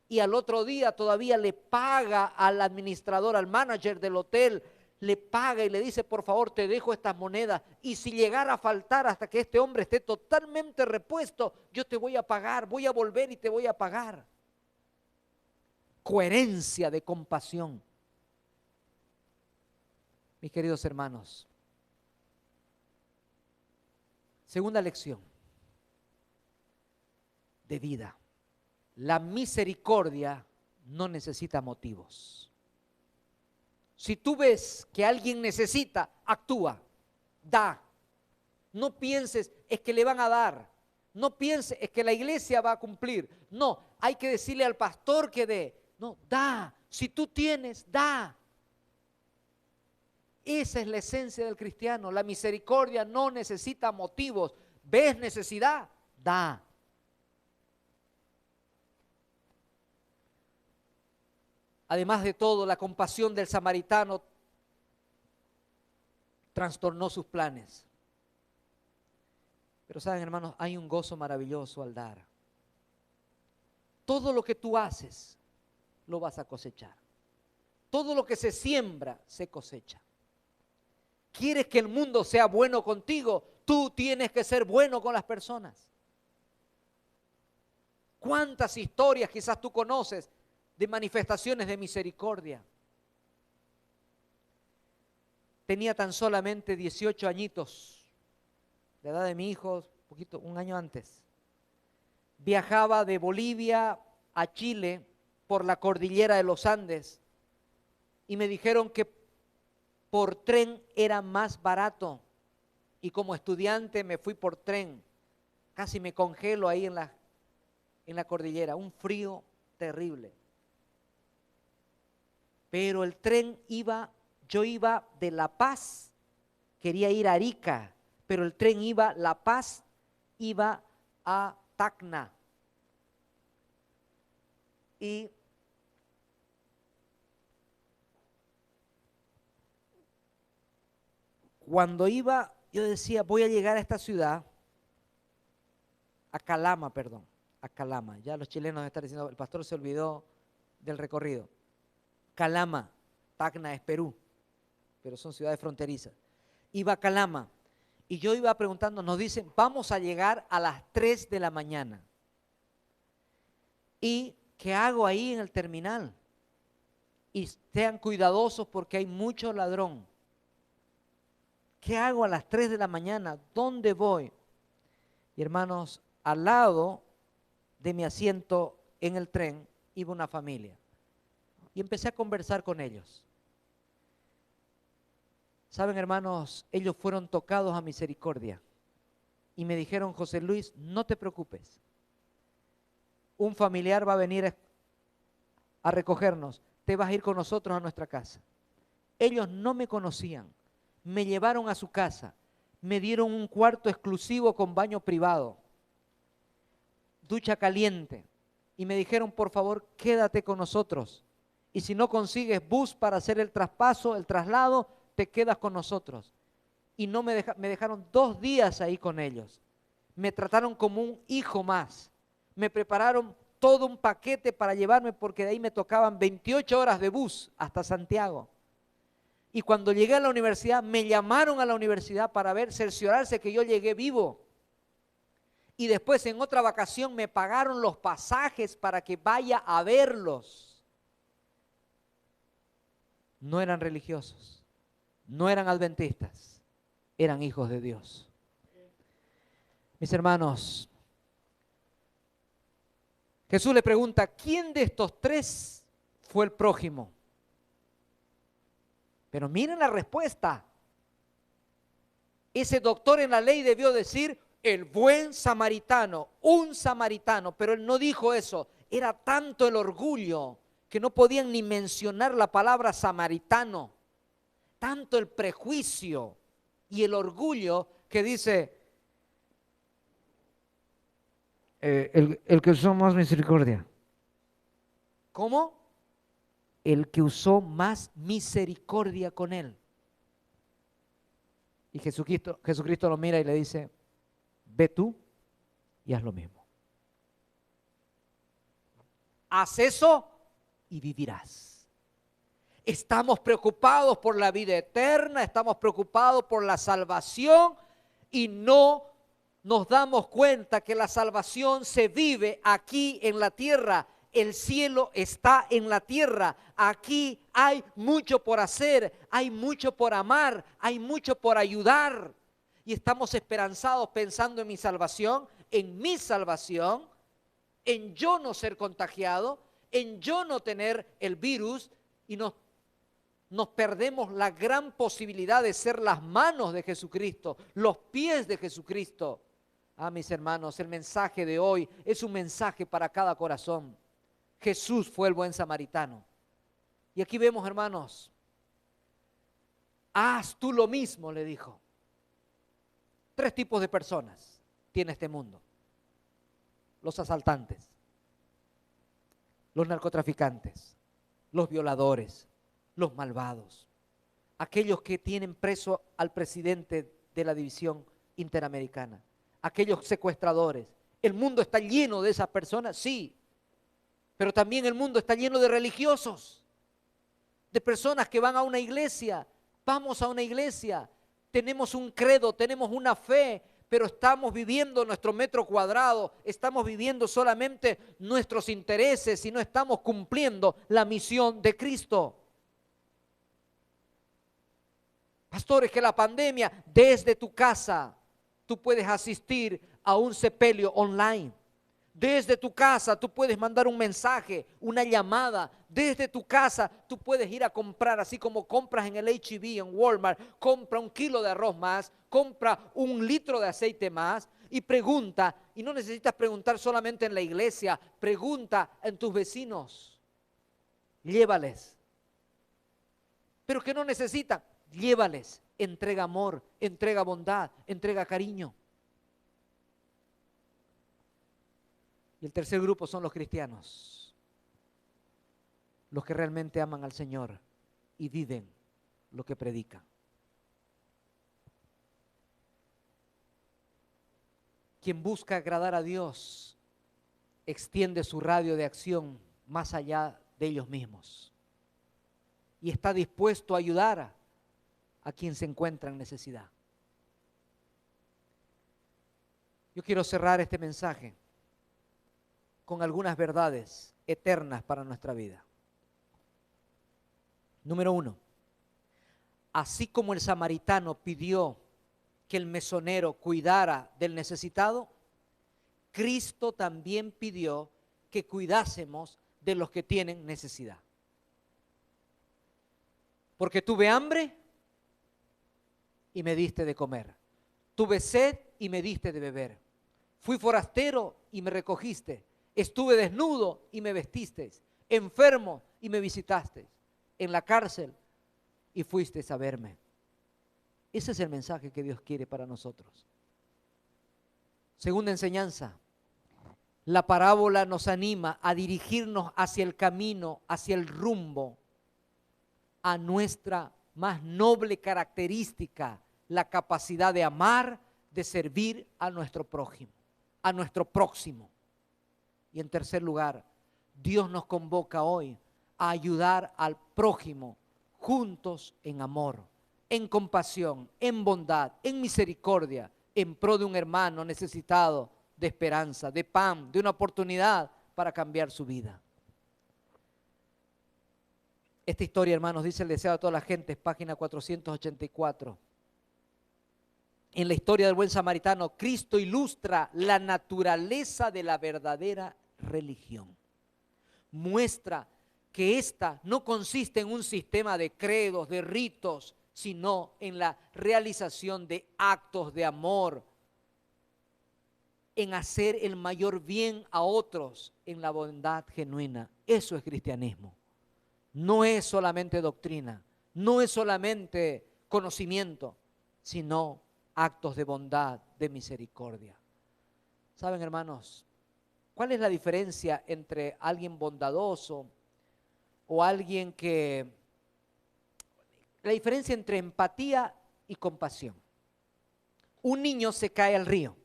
[SPEAKER 1] Y al otro día todavía le paga al administrador, al manager del hotel, le paga y le dice, por favor, te dejo estas monedas y si llegara a faltar hasta que este hombre esté totalmente repuesto, yo te voy a pagar, voy a volver y te voy a pagar. Coherencia de compasión. Mis queridos hermanos, segunda lección de vida. La misericordia no necesita motivos. Si tú ves que alguien necesita, actúa, da. No pienses, es que le van a dar. No pienses, es que la iglesia va a cumplir. No, hay que decirle al pastor que dé. No, da. Si tú tienes, da. Esa es la esencia del cristiano. La misericordia no necesita motivos. ¿Ves necesidad? Da. Además de todo, la compasión del samaritano trastornó sus planes. Pero saben, hermanos, hay un gozo maravilloso al dar. Todo lo que tú haces, lo vas a cosechar. Todo lo que se siembra, se cosecha. ¿Quieres que el mundo sea bueno contigo? Tú tienes que ser bueno con las personas. ¿Cuántas historias quizás tú conoces de manifestaciones de misericordia? Tenía tan solamente 18 añitos, la edad de mi hijo, un año antes. Viajaba de Bolivia a Chile por la cordillera de los Andes y me dijeron que por tren era más barato y como estudiante me fui por tren. Casi me congelo ahí en la cordillera, un frío terrible. Pero el tren yo iba de La Paz, quería ir a Arica, pero el tren La Paz iba a Tacna. Y cuando iba, yo decía, voy a llegar a esta ciudad, a Calama, perdón, a Calama. Ya los chilenos están diciendo, el pastor se olvidó del recorrido. Calama, Tacna es Perú, pero son ciudades fronterizas. Iba a Calama y yo iba preguntando, nos dicen, vamos a llegar a las 3 de la mañana. ¿Y qué hago ahí en el terminal? Y sean cuidadosos porque hay mucho ladrón. ¿Qué hago a las 3 de la mañana? ¿Dónde voy? Y hermanos, al lado de mi asiento en el tren iba una familia. Y empecé a conversar con ellos. Saben, hermanos, ellos fueron tocados a misericordia. Y me dijeron, José Luis, no te preocupes. Un familiar va a venir a recogernos. Te vas a ir con nosotros a nuestra casa. Ellos no me conocían. Me llevaron a su casa. Me dieron un cuarto exclusivo con baño privado. Ducha caliente. Y me dijeron, por favor, quédate con nosotros. Y si no consigues bus para hacer el traspaso, el traslado, te quedas con nosotros. Y no me dejaron 2 días ahí con ellos. Me trataron como un hijo más. Me prepararon todo un paquete para llevarme porque de ahí me tocaban 28 horas de bus hasta Santiago. Y cuando llegué a la universidad, me llamaron a la universidad para cerciorarse que yo llegué vivo. Y después en otra vacación me pagaron los pasajes para que vaya a verlos. No eran religiosos, no eran adventistas, eran hijos de Dios. Mis hermanos, Jesús le pregunta, ¿quién de estos 3 fue el prójimo? Pero miren la respuesta. Ese doctor en la ley debió decir el buen samaritano, un samaritano, pero él no dijo eso. Era tanto el orgullo que no podían ni mencionar la palabra samaritano. Tanto el prejuicio y el orgullo que dice el que usó más misericordia. ¿Cómo? El que usó más misericordia con él. Y Jesucristo lo mira y le dice, ve tú y haz lo mismo. Haz eso y vivirás. Estamos preocupados por la vida eterna, estamos preocupados por la salvación y no nos damos cuenta que la salvación se vive aquí en la tierra. El cielo está en la tierra. Aquí hay mucho por hacer, hay mucho por amar, hay mucho por ayudar. Y estamos esperanzados pensando en mi salvación, en yo no ser contagiado, en yo no tener el virus y nos perdemos la gran posibilidad de ser las manos de Jesucristo, los pies de Jesucristo. Mis hermanos, el mensaje de hoy es un mensaje para cada corazón. Jesús fue el buen samaritano. Y aquí vemos, hermanos, haz tú lo mismo, le dijo. 3 tipos de personas tiene este mundo. Los asaltantes, los narcotraficantes, los violadores, los malvados, aquellos que tienen preso al presidente de la división interamericana, aquellos secuestradores. ¿El mundo está lleno de esas personas? Sí, pero también el mundo está lleno de religiosos, de personas que van a una iglesia. Vamos a una iglesia, tenemos un credo, tenemos una fe, pero estamos viviendo nuestro metro cuadrado, estamos viviendo solamente nuestros intereses y no estamos cumpliendo la misión de Cristo. Pastores, que la pandemia, desde tu casa, tú puedes asistir a un sepelio online. Desde tu casa tú puedes mandar un mensaje, una llamada. Desde tu casa tú puedes ir a comprar, así como compras en el H-E-B, en Walmart, compra 1 kilo de arroz más, compra 1 litro de aceite más y pregunta. Y no necesitas preguntar solamente en la iglesia, pregunta en tus vecinos. Llévales. Pero que no necesitan, llévales. Entrega amor, entrega bondad, entrega cariño. Y el tercer grupo son los cristianos. los que realmente aman al Señor y viven lo que predican. Quien busca agradar a Dios extiende su radio de acción más allá de ellos mismos y está dispuesto a ayudar a quien se encuentra en necesidad. Yo quiero cerrar este mensaje con algunas verdades eternas para nuestra vida. Número 1, así como el samaritano pidió que el mesonero cuidara del necesitado, Cristo también pidió que cuidásemos de los que tienen necesidad. Porque tuve hambre y me diste de comer. Tuve sed y me diste de beber. Fui forastero y me recogiste. Estuve desnudo y me vestisteis. Enfermo y me visitasteis. En la cárcel y fuisteis a verme. Ese es el mensaje que Dios quiere para nosotros. Segunda enseñanza. La parábola nos anima a dirigirnos hacia el camino, hacia el rumbo, a nuestra más noble característica, la capacidad de amar, de servir a nuestro prójimo, a nuestro próximo. Y en tercer lugar, Dios nos convoca hoy a ayudar al prójimo juntos en amor, en compasión, en bondad, en misericordia, en pro de un hermano necesitado de esperanza, de pan, de una oportunidad para cambiar su vida. Esta historia, hermanos, dice el deseo de toda la gente, es página 484. En la historia del buen samaritano, Cristo ilustra la naturaleza de la verdadera religión. Muestra que esta no consiste en un sistema de credos, de ritos, sino en la realización de actos de amor, en hacer el mayor bien a otros, en la bondad genuina. Eso es cristianismo. No es solamente doctrina, no es solamente conocimiento, sino actos de bondad, de misericordia. ¿Saben, hermanos? ¿Cuál es la diferencia entre alguien bondadoso o alguien que... La diferencia entre empatía y compasión? Un niño se cae al río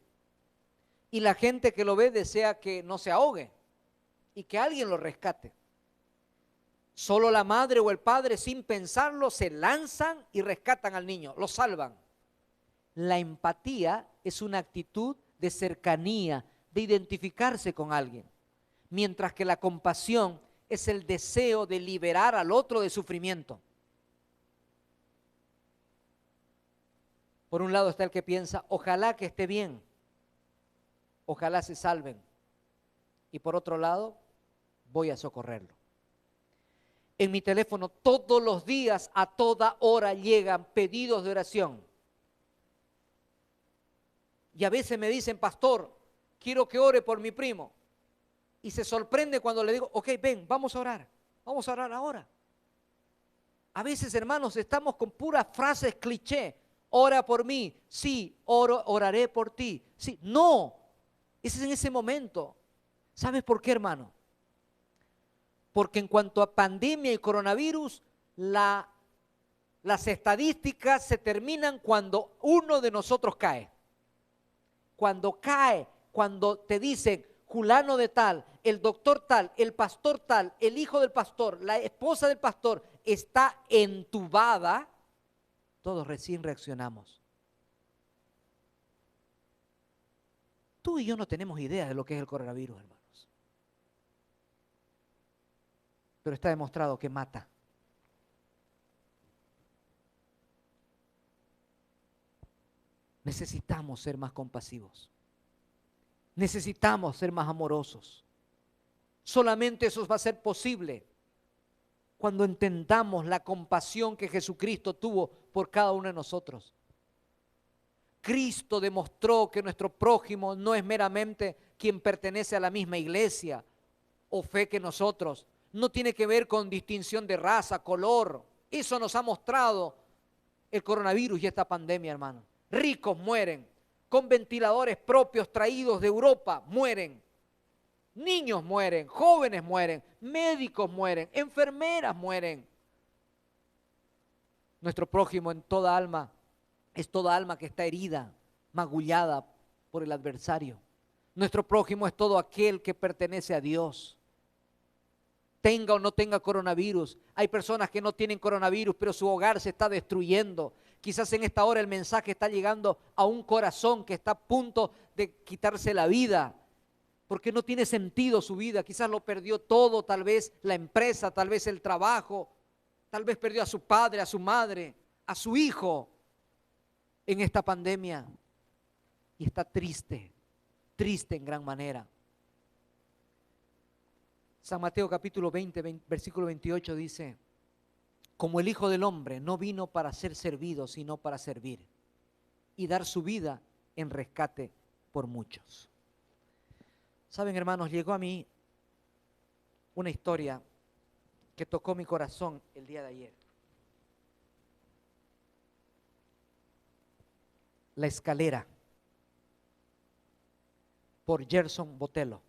[SPEAKER 1] y la gente que lo ve desea que no se ahogue y que alguien lo rescate. Solo la madre o el padre, sin pensarlo, se lanzan y rescatan al niño, lo salvan. La empatía es una actitud de cercanía, de identificarse con alguien, mientras que la compasión es el deseo de liberar al otro de sufrimiento. Por un lado está el que piensa, ojalá que esté bien, ojalá se salven. Y por otro lado, voy a socorrerlo. En mi teléfono todos los días, a toda hora, llegan pedidos de oración. Y a veces me dicen, pastor, quiero que ore por mi primo. Y se sorprende cuando le digo, ok, ven, vamos a orar ahora. A veces, hermanos, estamos con puras frases cliché. Ora por mí, sí, oraré por ti. Sí, no, ese es en ese momento. ¿Sabes por qué, hermano? Porque en cuanto a pandemia y coronavirus, las estadísticas se terminan cuando uno de nosotros cae. Cuando cae, cuando te dicen, fulano de tal, el doctor tal, el pastor tal, el hijo del pastor, la esposa del pastor está entubada, todos recién reaccionamos. Tú y yo no tenemos idea de lo que es el coronavirus, hermanos. Pero está demostrado que mata. Necesitamos ser más compasivos. Necesitamos ser más amorosos. Solamente eso va a ser posible cuando entendamos la compasión que Jesucristo tuvo por cada uno de nosotros. Cristo demostró que nuestro prójimo no es meramente quien pertenece a la misma iglesia o fe que nosotros. No tiene que ver con distinción de raza, color. Eso nos ha mostrado el coronavirus y esta pandemia, hermano. Ricos mueren, con ventiladores propios traídos de Europa mueren. Niños mueren, jóvenes mueren, médicos mueren, enfermeras mueren. Nuestro prójimo en toda alma es toda alma que está herida, magullada por el adversario. Nuestro prójimo es todo aquel que pertenece a Dios. Tenga o no tenga coronavirus. Hay personas que no tienen coronavirus, pero su hogar se está destruyendo. Quizás en esta hora el mensaje está llegando a un corazón que está a punto de quitarse la vida, porque no tiene sentido su vida. Quizás lo perdió todo, tal vez la empresa, tal vez el trabajo, tal vez perdió a su padre, a su madre, a su hijo en esta pandemia. Y está triste, triste en gran manera. San Mateo capítulo 20, versículo 28 dice: como el Hijo del Hombre no vino para ser servido, sino para servir y dar su vida en rescate por muchos. Saben, hermanos, llegó a mí una historia que tocó mi corazón el día de ayer. La escalera, por Gerson Botelho.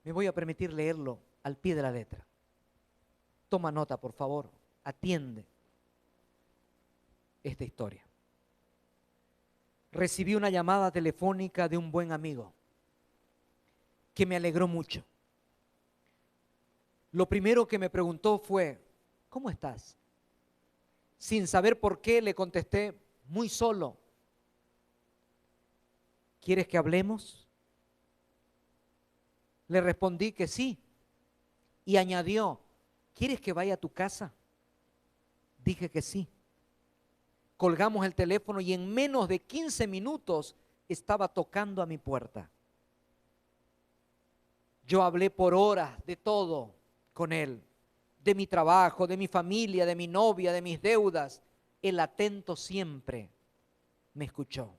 [SPEAKER 1] Me voy a permitir leerlo al pie de la letra. Toma nota, por favor, atiende esta historia. Recibí una llamada telefónica de un buen amigo que me alegró mucho. Lo primero que me preguntó fue: ¿cómo estás? Sin saber por qué le contesté muy solo: ¿quieres que hablemos? Le respondí que sí. Y añadió: ¿quieres que vaya a tu casa? Dije que sí. Colgamos el teléfono y en menos de 15 minutos estaba tocando a mi puerta. Yo hablé por horas de todo con él, de mi trabajo, de mi familia, de mi novia, de mis deudas. Él, atento siempre, me escuchó.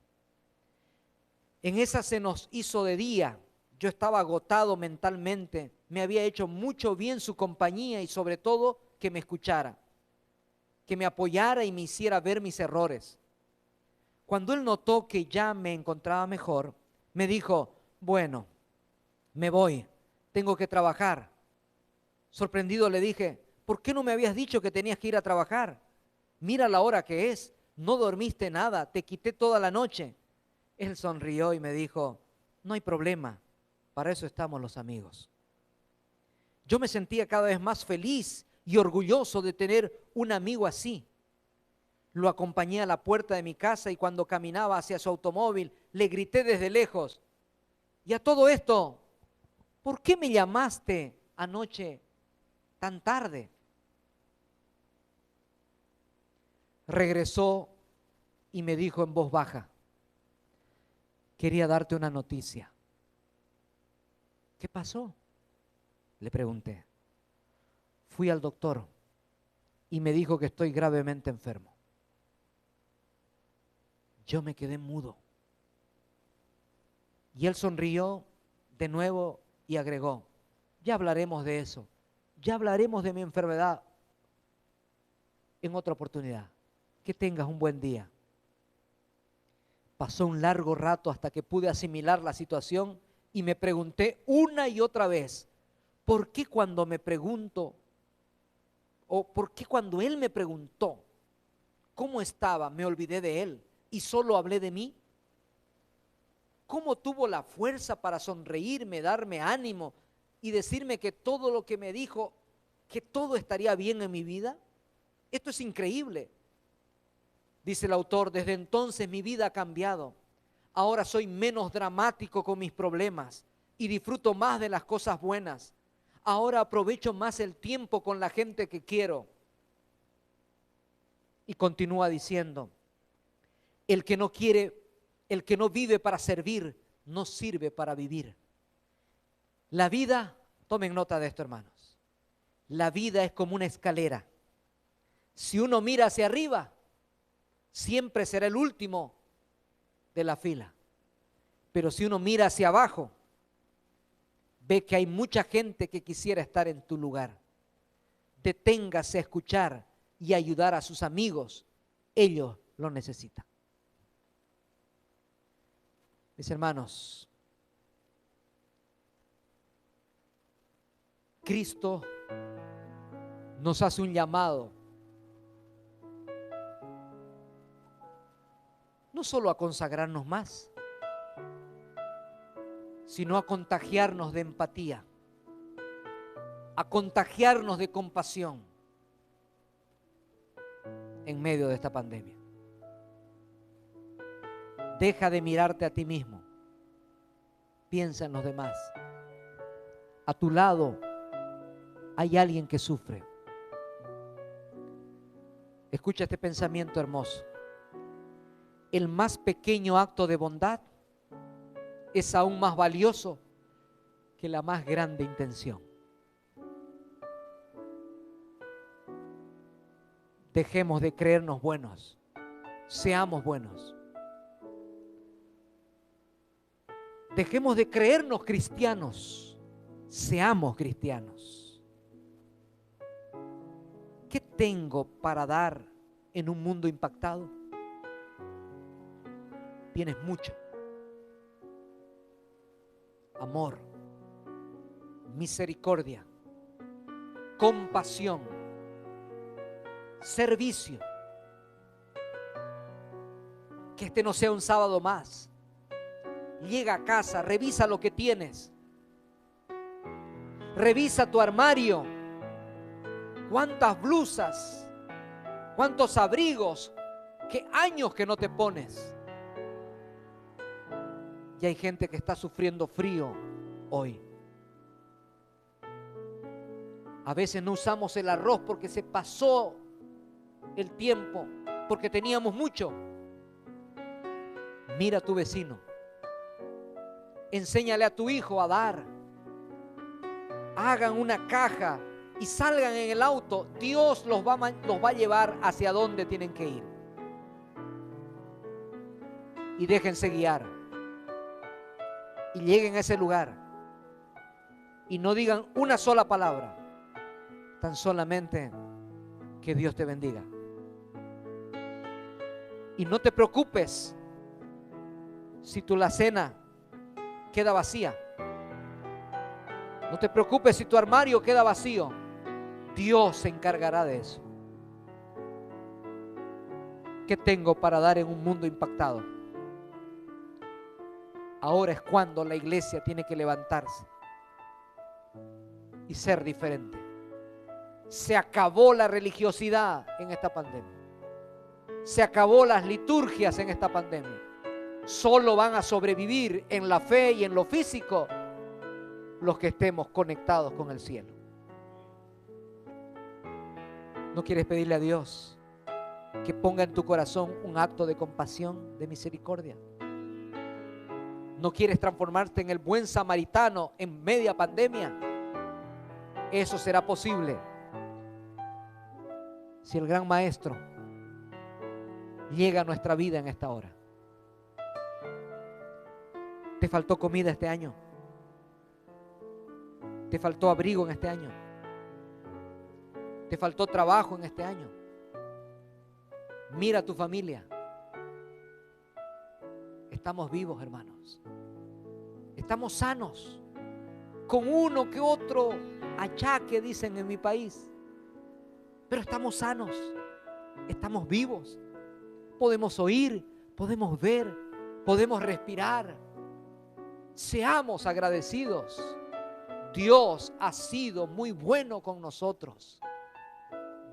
[SPEAKER 1] En esa se nos hizo de día. Yo estaba agotado mentalmente. Me había hecho mucho bien su compañía y sobre todo que me escuchara, que me apoyara y me hiciera ver mis errores. Cuando él notó que ya me encontraba mejor, me dijo: bueno, me voy, tengo que trabajar. Sorprendido le dije: ¿por qué no me habías dicho que tenías que ir a trabajar? Mira la hora que es, no dormiste nada, te quité toda la noche. Él sonrió y me dijo: no hay problema, para eso estamos los amigos. Yo me sentía cada vez más feliz y orgulloso de tener un amigo así. Lo acompañé a la puerta de mi casa y cuando caminaba hacia su automóvil le grité desde lejos: y a todo esto, ¿por qué me llamaste anoche tan tarde? Regresó y me dijo en voz baja: quería darte una noticia. ¿Qué pasó?, le pregunté. Fui al doctor y me dijo que estoy gravemente enfermo. Yo me quedé mudo. Y él sonrió de nuevo y agregó: ya hablaremos de eso, ya hablaremos de mi enfermedad en otra oportunidad. Que tengas un buen día. Pasó un largo rato hasta que pude asimilar la situación y me pregunté una y otra vez: ¿por qué cuando me pregunto, o por qué cuando él me preguntó cómo estaba, me olvidé de él y solo hablé de mí? ¿Cómo tuvo la fuerza para sonreírme, darme ánimo y decirme que todo lo que me dijo, que todo estaría bien en mi vida? Esto es increíble. Dice el autor: desde entonces mi vida ha cambiado. Ahora soy menos dramático con mis problemas y disfruto más de las cosas buenas. Ahora aprovecho más el tiempo con la gente que quiero. Y continúa diciendo: el que no quiere, el que no vive para servir, no sirve para vivir. La vida, tomen nota de esto, hermanos, la vida es como una escalera. Si uno mira hacia arriba, siempre será el último de la fila. Pero si uno mira hacia abajo, ve que hay mucha gente que quisiera estar en tu lugar. Deténgase a escuchar y ayudar a sus amigos. Ellos lo necesitan. Mis hermanos, Cristo nos hace un llamado, no solo a consagrarnos más, sino a contagiarnos de empatía, a contagiarnos de compasión en medio de esta pandemia. Deja de mirarte a ti mismo, piensa en los demás. A tu lado hay alguien que sufre. Escucha este pensamiento hermoso. El más pequeño acto de bondad es aún más valioso que la más grande intención. Dejemos de creernos buenos, seamos buenos. Dejemos de creernos cristianos, seamos cristianos. ¿Qué tengo para dar en un mundo impactado? Tienes mucho. Amor, misericordia, compasión, servicio. Que este no sea un sábado más. Llega a casa, revisa lo que tienes. Revisa tu armario. ¿Cuántas blusas? ¿Cuántos abrigos? ¿Qué años que no te pones? Y hay gente que está sufriendo frío hoy. A veces no usamos el arroz porque se pasó el tiempo, porque teníamos mucho. Mira a tu vecino. Enséñale a tu hijo a dar. Hagan una caja y salgan en el auto. Dios los va a llevar hacia donde tienen que ir. Y déjense guiar. Y lleguen a ese lugar. Y no digan una sola palabra. Tan solamente que Dios te bendiga. Y no te preocupes si tu alacena queda vacía. No te preocupes si tu armario queda vacío. Dios se encargará de eso. ¿Qué tengo para dar en un mundo impactado? Ahora es cuando la iglesia tiene que levantarse y ser diferente. Se acabó la religiosidad en esta pandemia. Se acabó las liturgias en esta pandemia. Solo van a sobrevivir en la fe y en lo físico los que estemos conectados con el cielo. ¿No quieres pedirle a Dios que ponga en tu corazón un acto de compasión, de misericordia? ¿No quieres transformarte en el buen samaritano en media pandemia? Eso será posible si el gran maestro llega a nuestra vida en esta hora. ¿Te faltó comida este año? ¿Te faltó abrigo en este año? ¿Te faltó trabajo en este año? Mira a tu familia. Estamos vivos, hermanos. Estamos sanos. Con uno que otro achaque, dicen en mi país. Pero estamos sanos. Estamos vivos. Podemos oír, podemos ver, podemos respirar. Seamos agradecidos. Dios ha sido muy bueno con nosotros.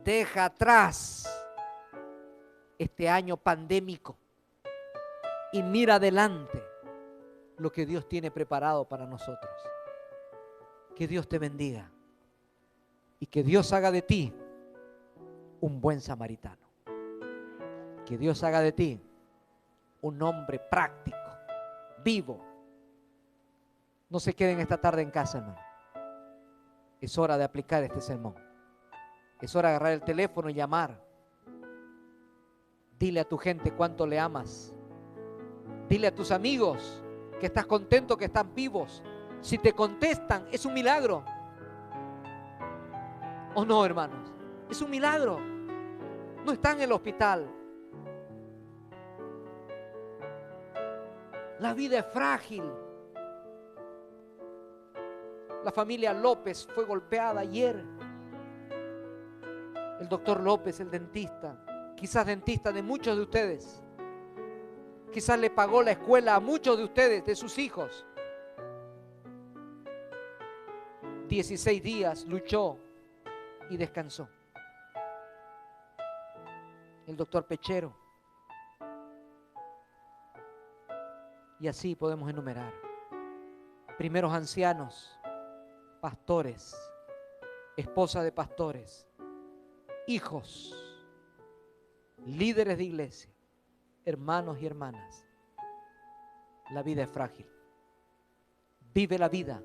[SPEAKER 1] Deja atrás este año pandémico y mira adelante lo que Dios tiene preparado para nosotros. Que Dios te bendiga y que Dios haga de ti un buen samaritano. Que Dios haga de ti un hombre práctico, vivo. No se queden esta tarde en casa, hermano. Es hora de aplicar este sermón. Es hora de agarrar el teléfono y llamar. Dile a tu gente cuánto le amas. Dile a tus amigos que estás contento, que están vivos. Si te contestan, es un milagro. ¿O no, hermanos? Es un milagro. No están en el hospital. La vida es frágil. La familia López fue golpeada ayer. El doctor López, el dentista, quizás dentista de muchos de ustedes, quizás le pagó la escuela a muchos de ustedes, de sus hijos. 16 días luchó y descansó. El doctor Pechero. Y así podemos enumerar. Primeros ancianos, pastores, esposas de pastores, hijos, líderes de iglesia, hermanos y hermanas. La vida es frágil. Vive la vida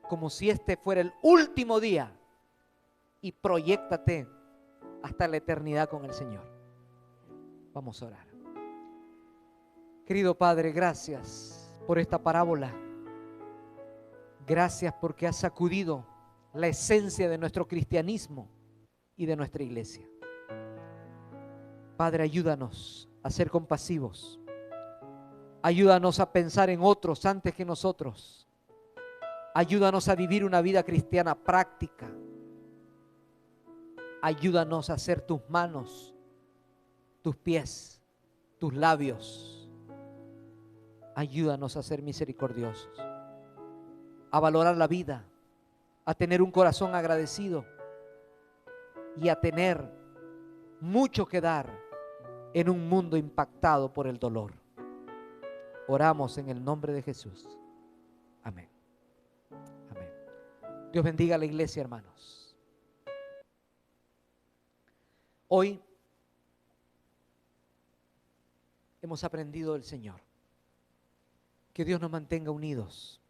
[SPEAKER 1] como si este fuera el último día y proyéctate hasta la eternidad con el Señor. Vamos a orar. Querido Padre, gracias por esta parábola. Gracias porque has sacudido la esencia de nuestro cristianismo y de nuestra iglesia. Padre, ayúdanos a ser compasivos. Ayúdanos a pensar en otros antes que nosotros. Ayúdanos a vivir una vida cristiana práctica. Ayúdanos a ser tus manos, tus pies, tus labios. Ayúdanos a ser misericordiosos, a valorar la vida, a tener un corazón agradecido y a tener mucho que dar en un mundo impactado por el dolor. Oramos en el nombre de Jesús. Amén. Amén. Dios bendiga a la iglesia, hermanos. Hoy hemos aprendido del Señor. Que Dios nos mantenga unidos.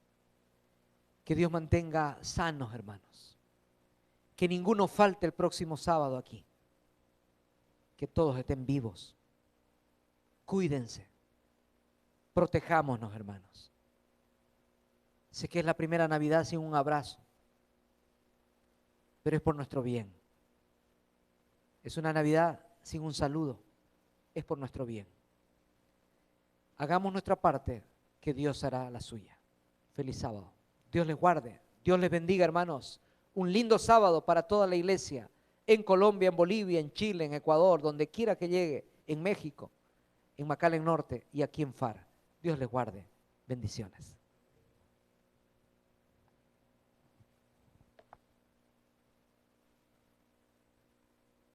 [SPEAKER 1] Que Dios mantenga sanos, hermanos. Que ninguno falte el próximo sábado aquí. Que todos estén vivos. Cuídense. Protejámonos, hermanos. Sé que es la primera Navidad sin un abrazo, pero es por nuestro bien. Es una Navidad sin un saludo, es por nuestro bien. Hagamos nuestra parte, que Dios hará la suya. Feliz sábado. Dios les guarde. Dios les bendiga, hermanos. Un lindo sábado para toda la iglesia. En Colombia, en Bolivia, en Chile, en Ecuador, donde quiera que llegue. En México, en McAllen Norte y aquí en FAR. Dios les guarde. Bendiciones.